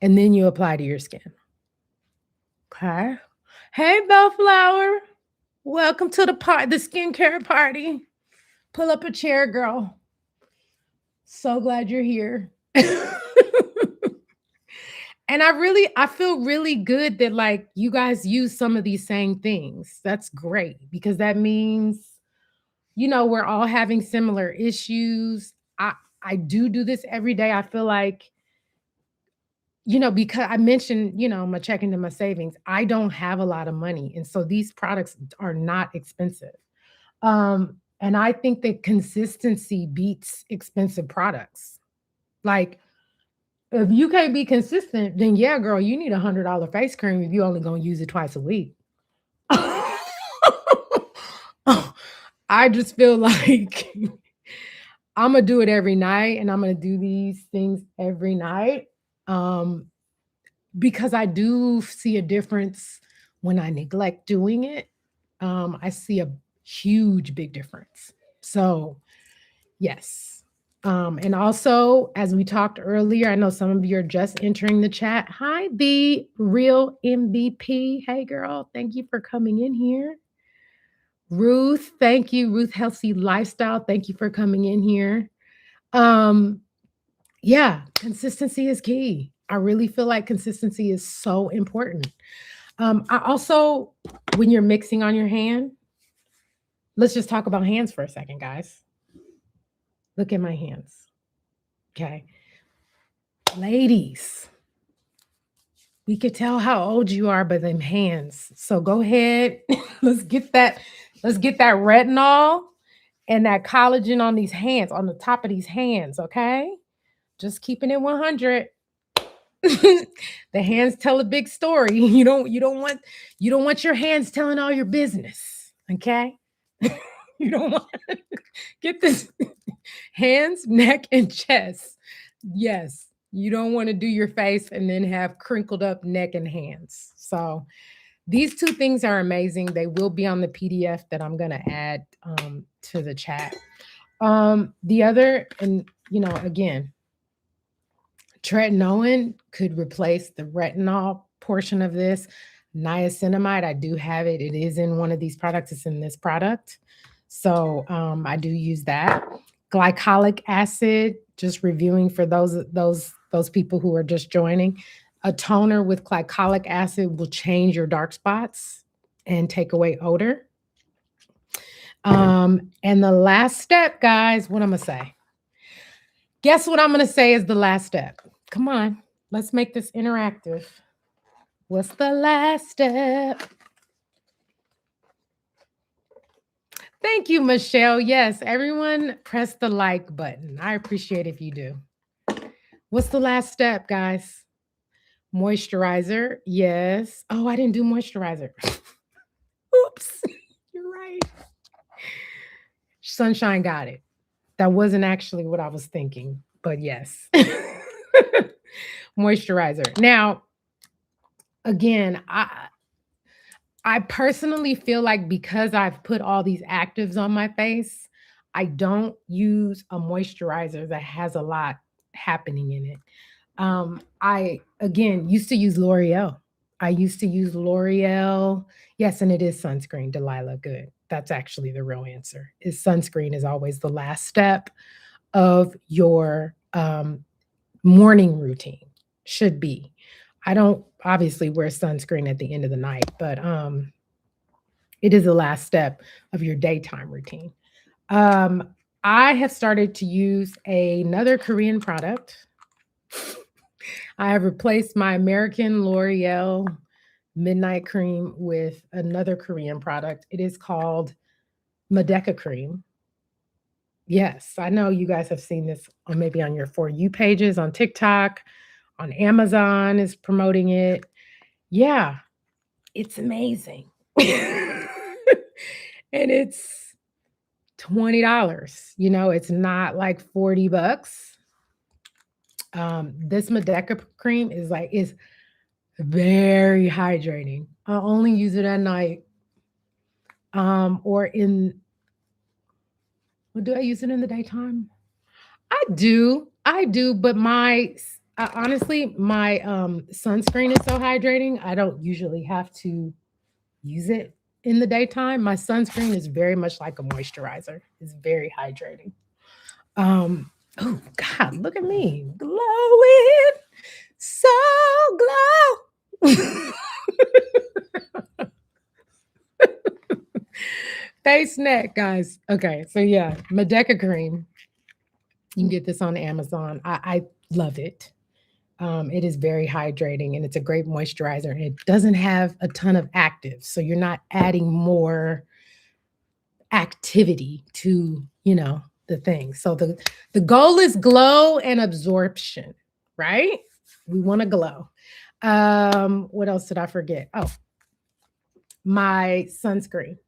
and then you apply to your skin. Okay. Hey, Bellflower. Welcome to the skincare party. Pull up a chair, girl. So glad you're here. And I feel really good that like you guys use some of these same things. That's great because that means, we're all having similar issues. I do this every day. I feel like because I mentioned, my checking and my savings, I don't have a lot of money. And so these products are not expensive. And I think that consistency beats expensive products. Like, if you can't be consistent, then yeah, girl, you need $100 face cream if you're only going to use it twice a week. I just feel like I'm going to do it every night and I'm going to do these things every night. Because I do see a difference when I neglect doing it. I see a huge, big difference. So, yes. And also, as we talked earlier, I know some of you are just entering the chat. Hi, the real MVP. Hey, girl. Thank you for coming in here. Ruth, thank you. Ruth Healthy Lifestyle. Thank you for coming in here. Yeah, consistency is key. I really feel like consistency is so important. I also, when you're mixing on your hand, let's just talk about hands for a second, guys. Look at my hands. Okay. Ladies, we could tell how old you are by them hands. So go ahead. Let's get that retinol and that collagen on these hands, on the top of these hands, okay? Just keeping it 100. The hands tell a big story. You don't want your hands telling all your business, okay? You don't want get this hands, neck, and chest. Yes, you don't want to do your face and then have crinkled up neck and hands. So these two things are amazing. They will be on the PDF that I'm going to add to the chat. The other, and again, tretinoin could replace the retinol portion of this. Niacinamide, I do have it. It is in one of these products. It's in this product. So I do use that. Glycolic acid, just reviewing for those people who are just joining. A toner with glycolic acid will change your dark spots and take away odor. And the last step, guys, what I'm going to say. Guess what I'm going to say is the last step. Come on, let's make this interactive. What's the last step? Thank you, Michelle. Yes, everyone press the like button. I appreciate if you do. What's the last step, guys? Moisturizer. Yes. Oh, I didn't do moisturizer. Oops. You're right. Sunshine got it. That wasn't actually what I was thinking, but yes. Moisturizer. Now, again, I personally feel like because I've put all these actives on my face, I don't use a moisturizer that has a lot happening in it. I, again, used to use L'Oreal. I used to use L'Oreal. Yes, and it is sunscreen, Delilah. Good. That's actually the real answer. Is sunscreen is always the last step of your morning routine. Should be. I don't obviously wear sunscreen at the end of the night, but it is the last step of your daytime routine. I have started to use another Korean product. I have replaced my American L'Oreal Midnight Cream with another Korean product. It is called Medeka Cream. Yes, I know you guys have seen this on maybe on your For You pages on TikTok, on Amazon is promoting it. Yeah, it's amazing. And it's $20. It's not like $40. This Medeka cream is very hydrating. I only use it at night. Or do I use it in the daytime? I do, but honestly, my sunscreen is so hydrating. I don't usually have to use it in the daytime. My sunscreen is very much like a moisturizer. It's very hydrating. Oh God, look at me glowing, so glow. Face neck, guys. Okay, so yeah, Medeka cream. You can get this on Amazon. I love it. It is very hydrating and it's a great moisturizer. And it doesn't have a ton of actives. So you're not adding more activity to, the thing. So the goal is glow and absorption, right? We want to glow. What else did I forget? Oh, my sunscreen.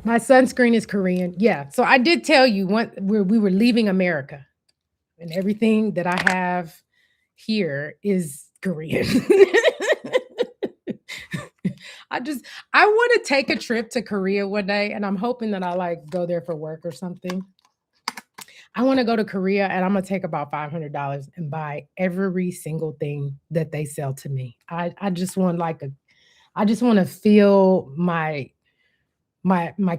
My sunscreen is Korean. Yeah. So I did tell you we were leaving America and everything that I have here is Korean. I want to take a trip to Korea one day and I'm hoping that I like go there for work or something. I want to go to Korea and I'm gonna take about $500 and buy every single thing that they sell to me. I just want I just want to feel my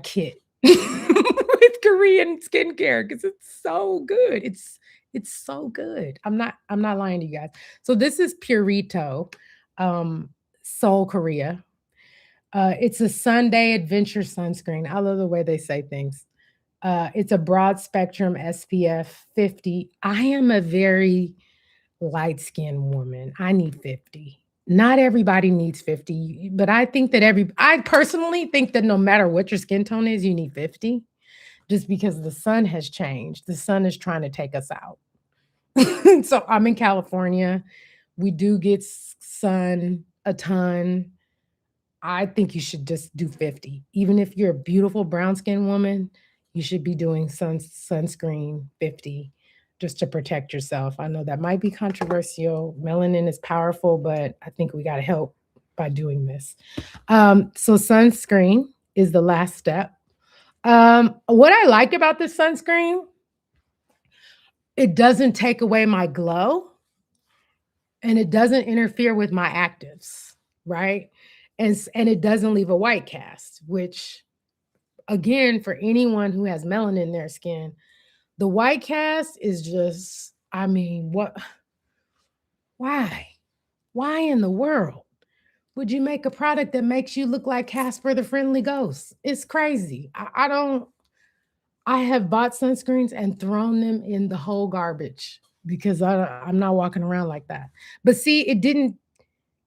kit with Korean skincare because it's so good. It's so good. I'm not lying to you guys. So this is Purito, um, Seoul, Korea. It's a Sunday adventure sunscreen. I love the way they say things. It's a broad spectrum SPF 50. I am a very light skinned woman. I need 50. Not everybody needs 50, but I personally think that no matter what your skin tone is, you need 50 just because the sun has changed. The sun is trying to take us out. So I'm in California. We do get sun a ton. I think you should just do 50. Even if you're a beautiful brown skinned woman, you should be doing sunscreen 50 just to protect yourself. I know that might be controversial. Melanin is powerful, but I think we got to help by doing this. So sunscreen is the last step. What I like about this sunscreen, it doesn't take away my glow and it doesn't interfere with my actives, right? And it doesn't leave a white cast, which again, for anyone who has melanin in their skin, the white cast is just, I mean, why? Why in the world would you make a product that makes you look like Casper the Friendly Ghost? It's crazy. I don't, I have bought sunscreens and thrown them in the whole garbage because I'm not walking around like that. But see, it didn't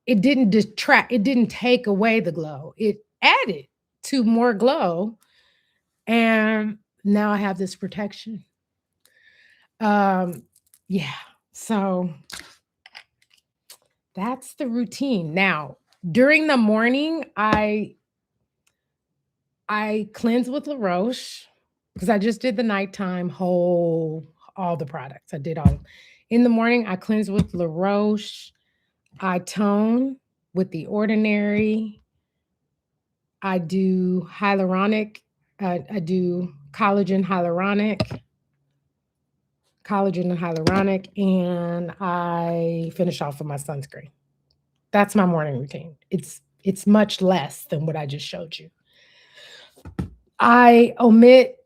detract, it didn't take away the glow. It added to more glow. And now I have this protection. Um, yeah. So that's the routine. Now, during the morning, I cleanse with La Roche because I just did the nighttime whole all the products. I did all. In the morning, I cleanse with La Roche. I tone with the Ordinary. I do hyaluronic. I do collagen and hyaluronic, and I finish off with my sunscreen. That's my morning routine. It's much less than what I just showed you. I omit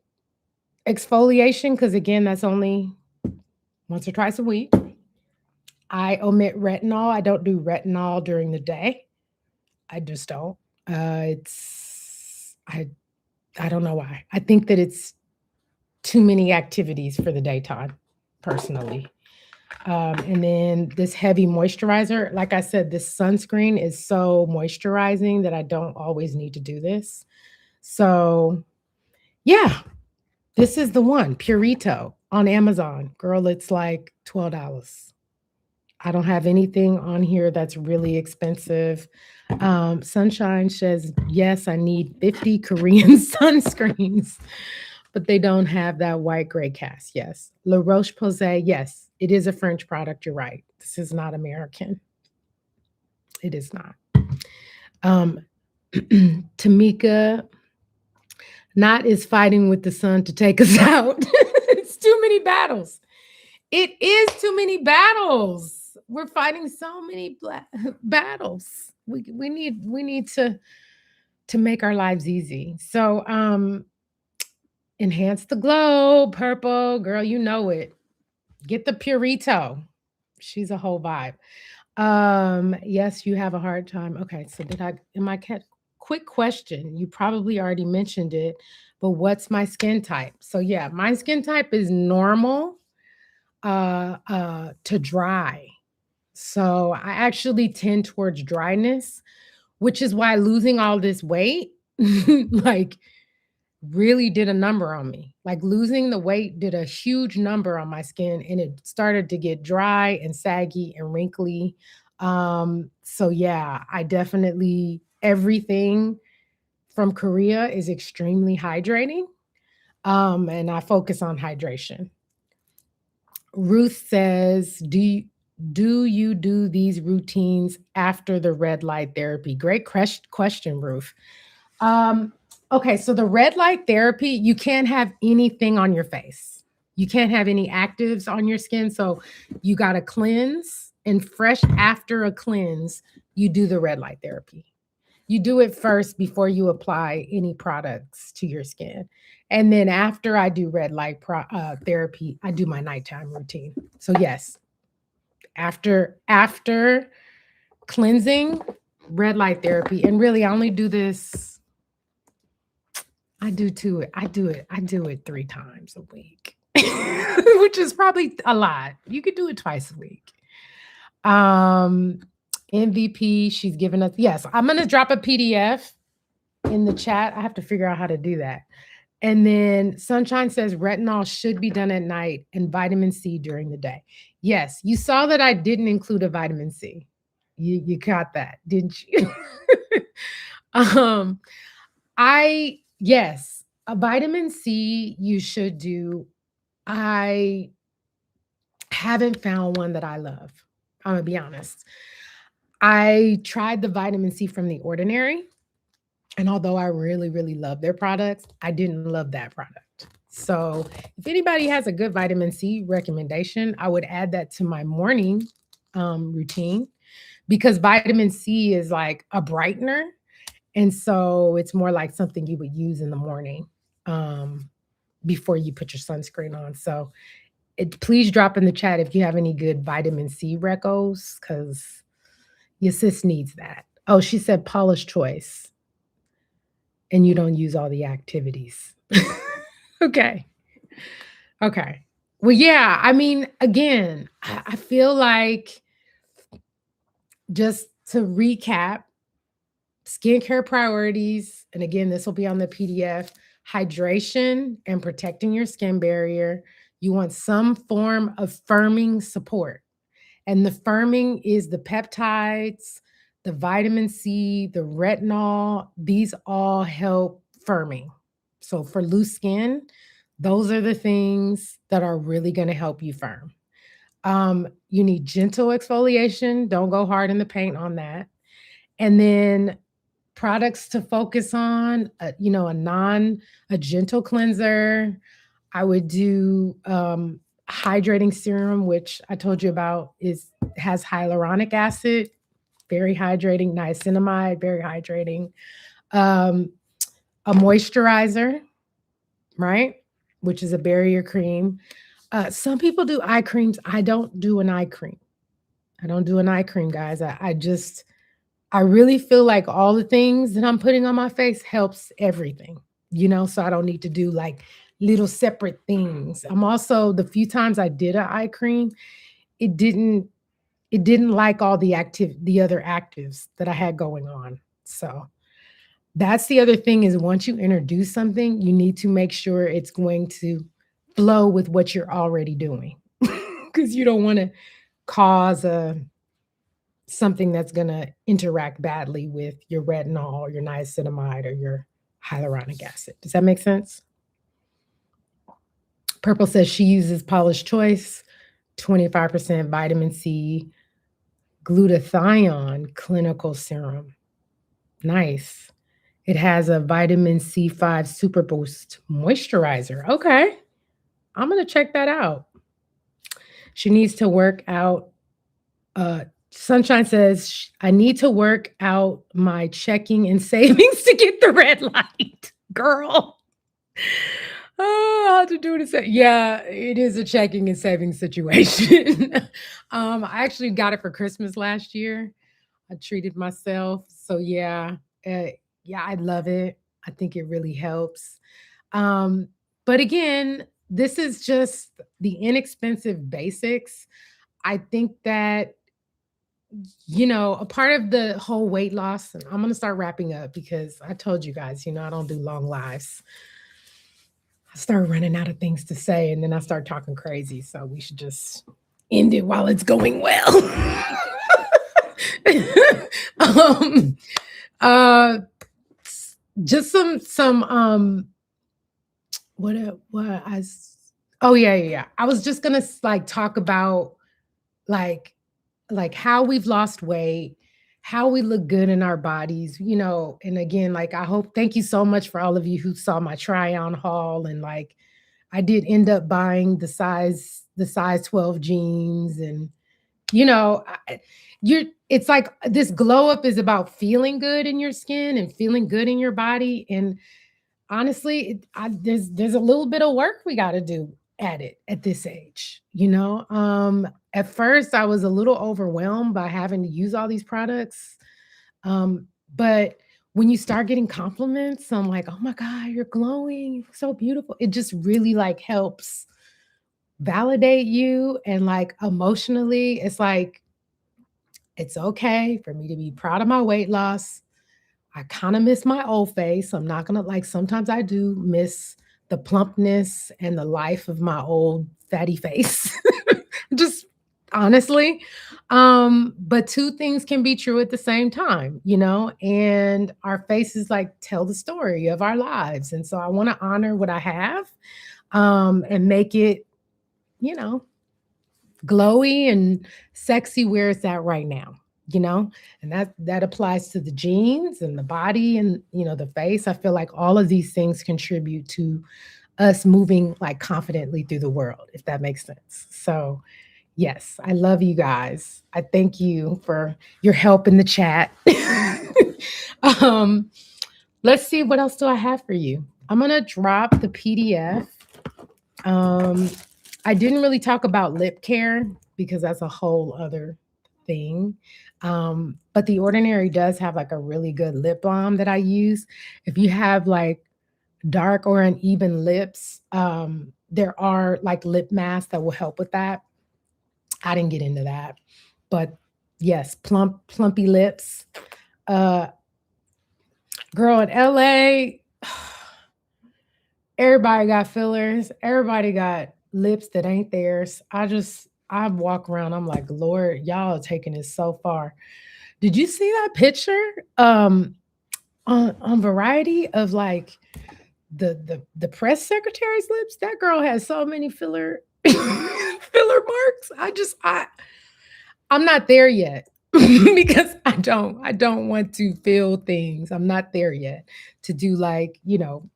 exfoliation because again, that's only once or twice a week. I omit retinol. I don't do retinol during the day. I just don't. It's I don't know why. I think that it's too many activities for the daytime, personally. And then this heavy moisturizer, like I said, this sunscreen is so moisturizing that I don't always need to do this. So, yeah, this is the one, Purito on Amazon. Girl, it's like $12. I don't have anything on here that's really expensive. Sunshine says, yes, I need 50 Korean sunscreens, but they don't have that white gray cast. Yes. La Roche Posay, yes, it is a French product. You're right. This is not American. It is not. Tamika, not is fighting with the sun to take us out. It's too many battles. It is too many battles. We're fighting so many battles. We need to make our lives easy. So enhance the glow, purple, girl, you know it. Get the Purito. She's a whole vibe. Yes, you have a hard time. Okay, so did I in my cat quick question. You probably already mentioned it, but what's my skin type? So yeah, my skin type is normal to dry. So I actually tend towards dryness, which is why losing all this weight like really did a number on me. Like losing the weight did a huge number on my skin and it started to get dry and saggy and wrinkly. So yeah, I definitely everything from Korea is extremely hydrating. And I focus on hydration. Ruth says, do you do these routines after the red light therapy? Great question, Ruth. Um, okay, so the red light therapy, you can't have anything on your face. You can't have any actives on your skin. So you got to cleanse, and fresh after a cleanse, you do the red light therapy. You do it first before you apply any products to your skin. And then after I do red light therapy, I do my nighttime routine. So yes, after cleansing, red light therapy, and really I only do this. I do it 3 times a week, which is probably a lot. You could do it twice a week. Um, MVP, she's given us, yes, I'm gonna drop a PDF in the chat. I have to figure out how to do that. And then Sunshine says retinol should be done at night and vitamin C during the day. Yes, you saw that I didn't include a vitamin C. You caught that, didn't you? um, I yes, a vitamin C you should do. I haven't found one that I love. I'm gonna be honest. I tried the vitamin C from The Ordinary, and although I really, really love their products, I didn't love that product. So, if anybody has a good vitamin C recommendation, I would add that to my morning routine because vitamin C is like a brightener. And so it's more like something you would use in the morning um, before you put your sunscreen on. So please drop in the chat if you have any good vitamin C recos because your sis needs that. Oh, she said Paula's choice and you don't use all the activities. Okay. Okay. Well, yeah. I mean, again, I feel like just to recap, skincare priorities, and again, this will be on the PDF, hydration and protecting your skin barrier. You want some form of firming support. And the firming is the peptides, the vitamin C, the retinol. These all help firming. So for loose skin, those are the things that are really going to help you firm. You need gentle exfoliation. Don't go hard in the paint on that. And then products to focus on, a gentle cleanser. I would do hydrating serum, which I told you about has hyaluronic acid, very hydrating, niacinamide, very hydrating. Um, a moisturizer, right? Which is a barrier cream. Some people do eye creams. I don't do an eye cream. I don't do an eye cream, guys. I really feel like all the things that I'm putting on my face helps everything, so I don't need to do like little separate things. I'm also the few times I did an eye cream, it didn't like all the other actives that I had going on. So that's the other thing is once you introduce something, you need to make sure it's going to flow with what you're already doing because you don't want to cause something that's going to interact badly with your retinol or your niacinamide or your hyaluronic acid. Does that make sense? Purple says she uses Paula's Choice, 25% vitamin C, glutathione clinical serum. Nice. It has a vitamin C5 Super Boost moisturizer. Okay. I'm going to check that out. She needs to work out. Sunshine says, I need to work out my checking and savings to get the red light. Girl. Oh, how to do this? Yeah, it is a checking and savings situation. I actually got it for Christmas last year. I treated myself. So uh, yeah, I love it. I think it really helps. Um, but again, this is just the inexpensive basics. I think that a part of the whole weight loss, and I'm going to start wrapping up because I told you guys, I don't do long lives. I start running out of things to say and then I start talking crazy. So we should just end it while it's going well. um, uh, just some what I oh yeah. I was just gonna like talk about like how we've lost weight, how we look good in our bodies, and again, like I hope thank you so much for all of you who saw my try on haul, and like I did end up buying the size 12 jeans, and you know, I, you're it's like this glow up is about feeling good in your skin and feeling good in your body, and honestly, there's a little bit of work we got to do at it at this age. At first I was a little overwhelmed by having to use all these products, but when you start getting compliments, I'm like, oh my god, you're glowing, you're so beautiful. It just really like helps validate you, and like emotionally, it's like it's okay for me to be proud of my weight loss. I kind of miss my old face. I'm not gonna like sometimes I do miss the plumpness and the life of my old fatty face. Just honestly. But two things can be true at the same time, and our faces like tell the story of our lives. And so I want to honor what I have, and make it, you know, glowy and sexy where it's at right now, you know and that applies to the jeans and the body and the face. I feel like all of these things contribute to us moving like confidently through the world, if that makes sense. So yes, I love you guys. I thank you for your help in the chat. um let's see, what else do I have for you. I'm gonna drop the PDF. um I didn't really talk about lip care because that's a whole other thing. But The Ordinary does have like a really good lip balm that I use. If you have like dark or uneven lips, there are like lip masks that will help with that. I didn't get into that, but yes, plumpy lips. Uh, Girl in LA, everybody got fillers. Everybody got lips that ain't theirs. I walk around, I'm like, Lord, y'all are taking it so far. Did you see that picture on Variety of like the press secretary's lips? That girl has so many filler filler marks. I'm not there yet. Because I don't want to feel things. I'm not there yet to do like, you know,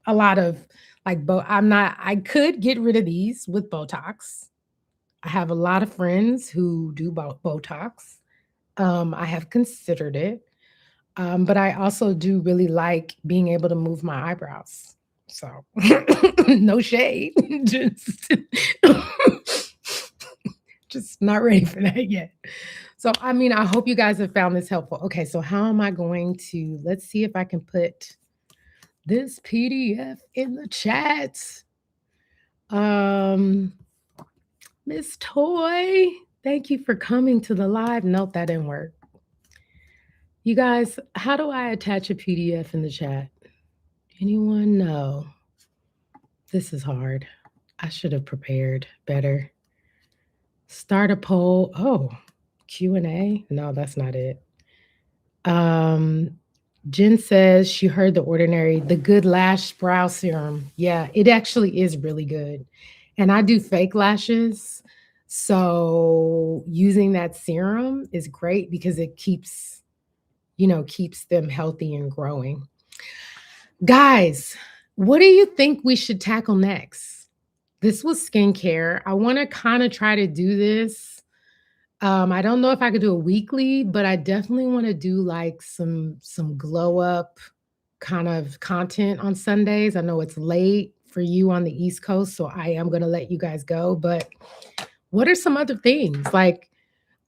a lot of like I could get rid of these with Botox. I have a lot of friends who do Botox. I have considered it. But I also do really like being able to move my eyebrows. So no shade. Just just not ready for that yet. So I mean, I hope you guys have found this helpful. Okay, so how am I going to let's see if I can put this PDF in the chat. Um, Miss Toy, thank you for coming to the live. Nope, that didn't work. You guys, how do I attach a PDF in the chat? Anyone know? This is hard. I should have prepared better. Start a poll. Oh, Q&A? No, that's not it. Jen says she heard the good lash brow serum. Yeah, it actually is really good. And I do fake lashes. So using that serum is great because it keeps them healthy and growing. Guys, what do you think we should tackle next? This was skincare. I want to kind of try to do this. I don't know if I could do a weekly, but I definitely want to do like some glow up kind of content on Sundays. I know it's late for you on the East Coast, so I am going to let you guys go. But what are some other things? Like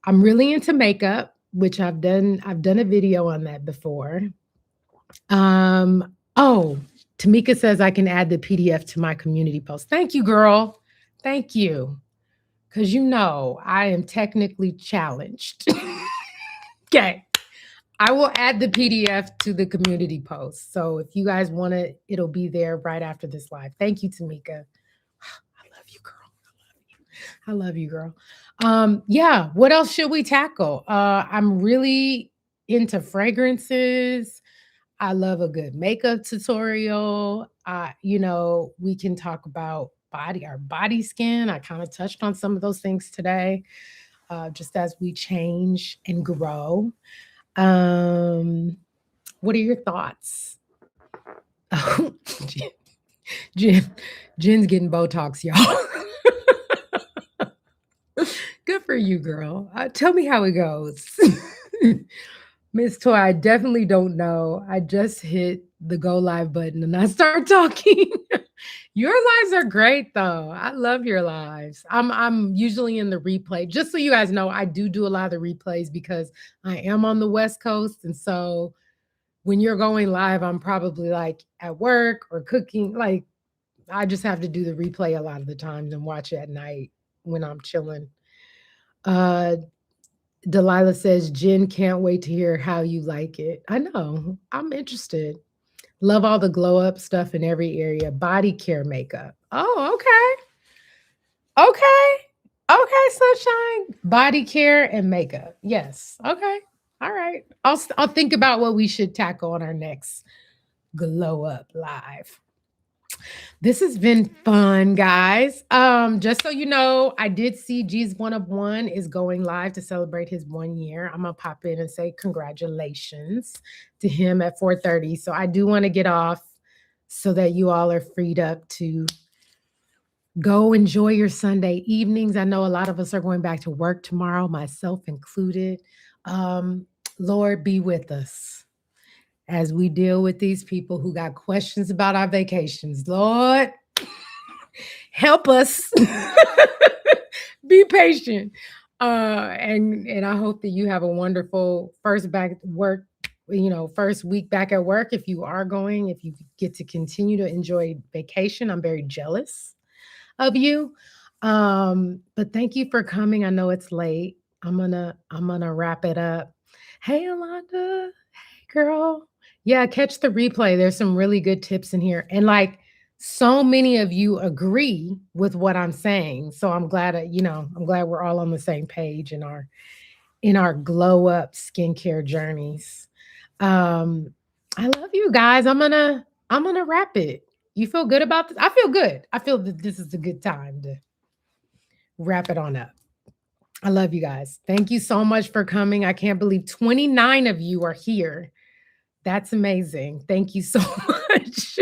I'm really into makeup, which I've done a video on that before. Oh, Tamika says I can add the PDF to my community post. Thank you, girl. Thank you. because I am technically challenged. Okay. I will add the PDF to the community post. So if you guys want it, it'll be there right after this live. Thank you, Tamika. I love you, girl. I love you, girl. Yeah, what else should we tackle? I'm really into fragrances. I love a good makeup tutorial. We can talk about our body skin. I kind of touched on some of those things today, just as we change and grow. Um, what are your thoughts? Oh, Jen, Jen's getting Botox, y'all. Good for you, girl. Tell me how it goes. Miss Toy, I definitely don't know. I just hit the go live button and I start talking. Your lives are great though. I love your lives. I'm usually in the replay. Just so you guys know, I do a lot of the replays because I am on the West Coast. And so when you're going live, I'm probably like at work or cooking. Like I just have to do the replay a lot of the times and watch it at night when I'm chilling. Delilah says, Jen can't wait to hear how you like it. I know. I'm interested. Love all the glow up stuff in every area. Body care makeup. Oh, okay. Okay. Okay, sunshine. Body care and makeup. Yes. Okay. All right. I'll think about what we should tackle on our next glow up live. This has been fun, guys. Just so you know, I did see G's One of One is going live to celebrate his 1 year. I'm gonna pop in and say congratulations to him at 4:30. So I do want to get off so that you all are freed up to go enjoy your Sunday evenings. I know a lot of us are going back to work tomorrow, myself included. Lord, be with us as we deal with these people who got questions about our vacations. Lord, help us. Be patient. And I hope that you have a wonderful first back work, first week back at work. If you are going, if you get to continue to enjoy vacation, I'm very jealous of you. But thank you for coming. I know it's late. I'm gonna wrap it up. Hey, Alonda. Hey, girl. Yeah, catch the replay. There's some really good tips in here. And like so many of you agree with what I'm saying. So I'm glad I'm glad we're all on the same page in our glow up skincare journeys. I love you guys. I'm gonna wrap it. You feel good about this? I feel good. I feel that this is a good time to wrap it on up. I love you guys. Thank you so much for coming. I can't believe 29 of you are here. That's amazing. Thank you so much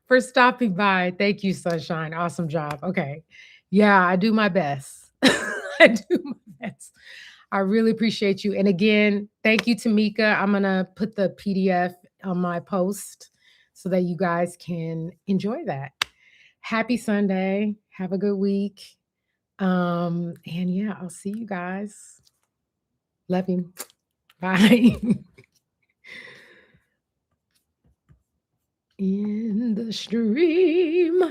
for stopping by. Thank you, Sunshine. Awesome job. Okay. Yeah, I do my best. I do my best. I really appreciate you. And again, thank you, Tamika. I'm going to put the PDF on my post so that you guys can enjoy that. Happy Sunday. Have a good week. And yeah, I'll see you guys. Love you. Bye. In the stream.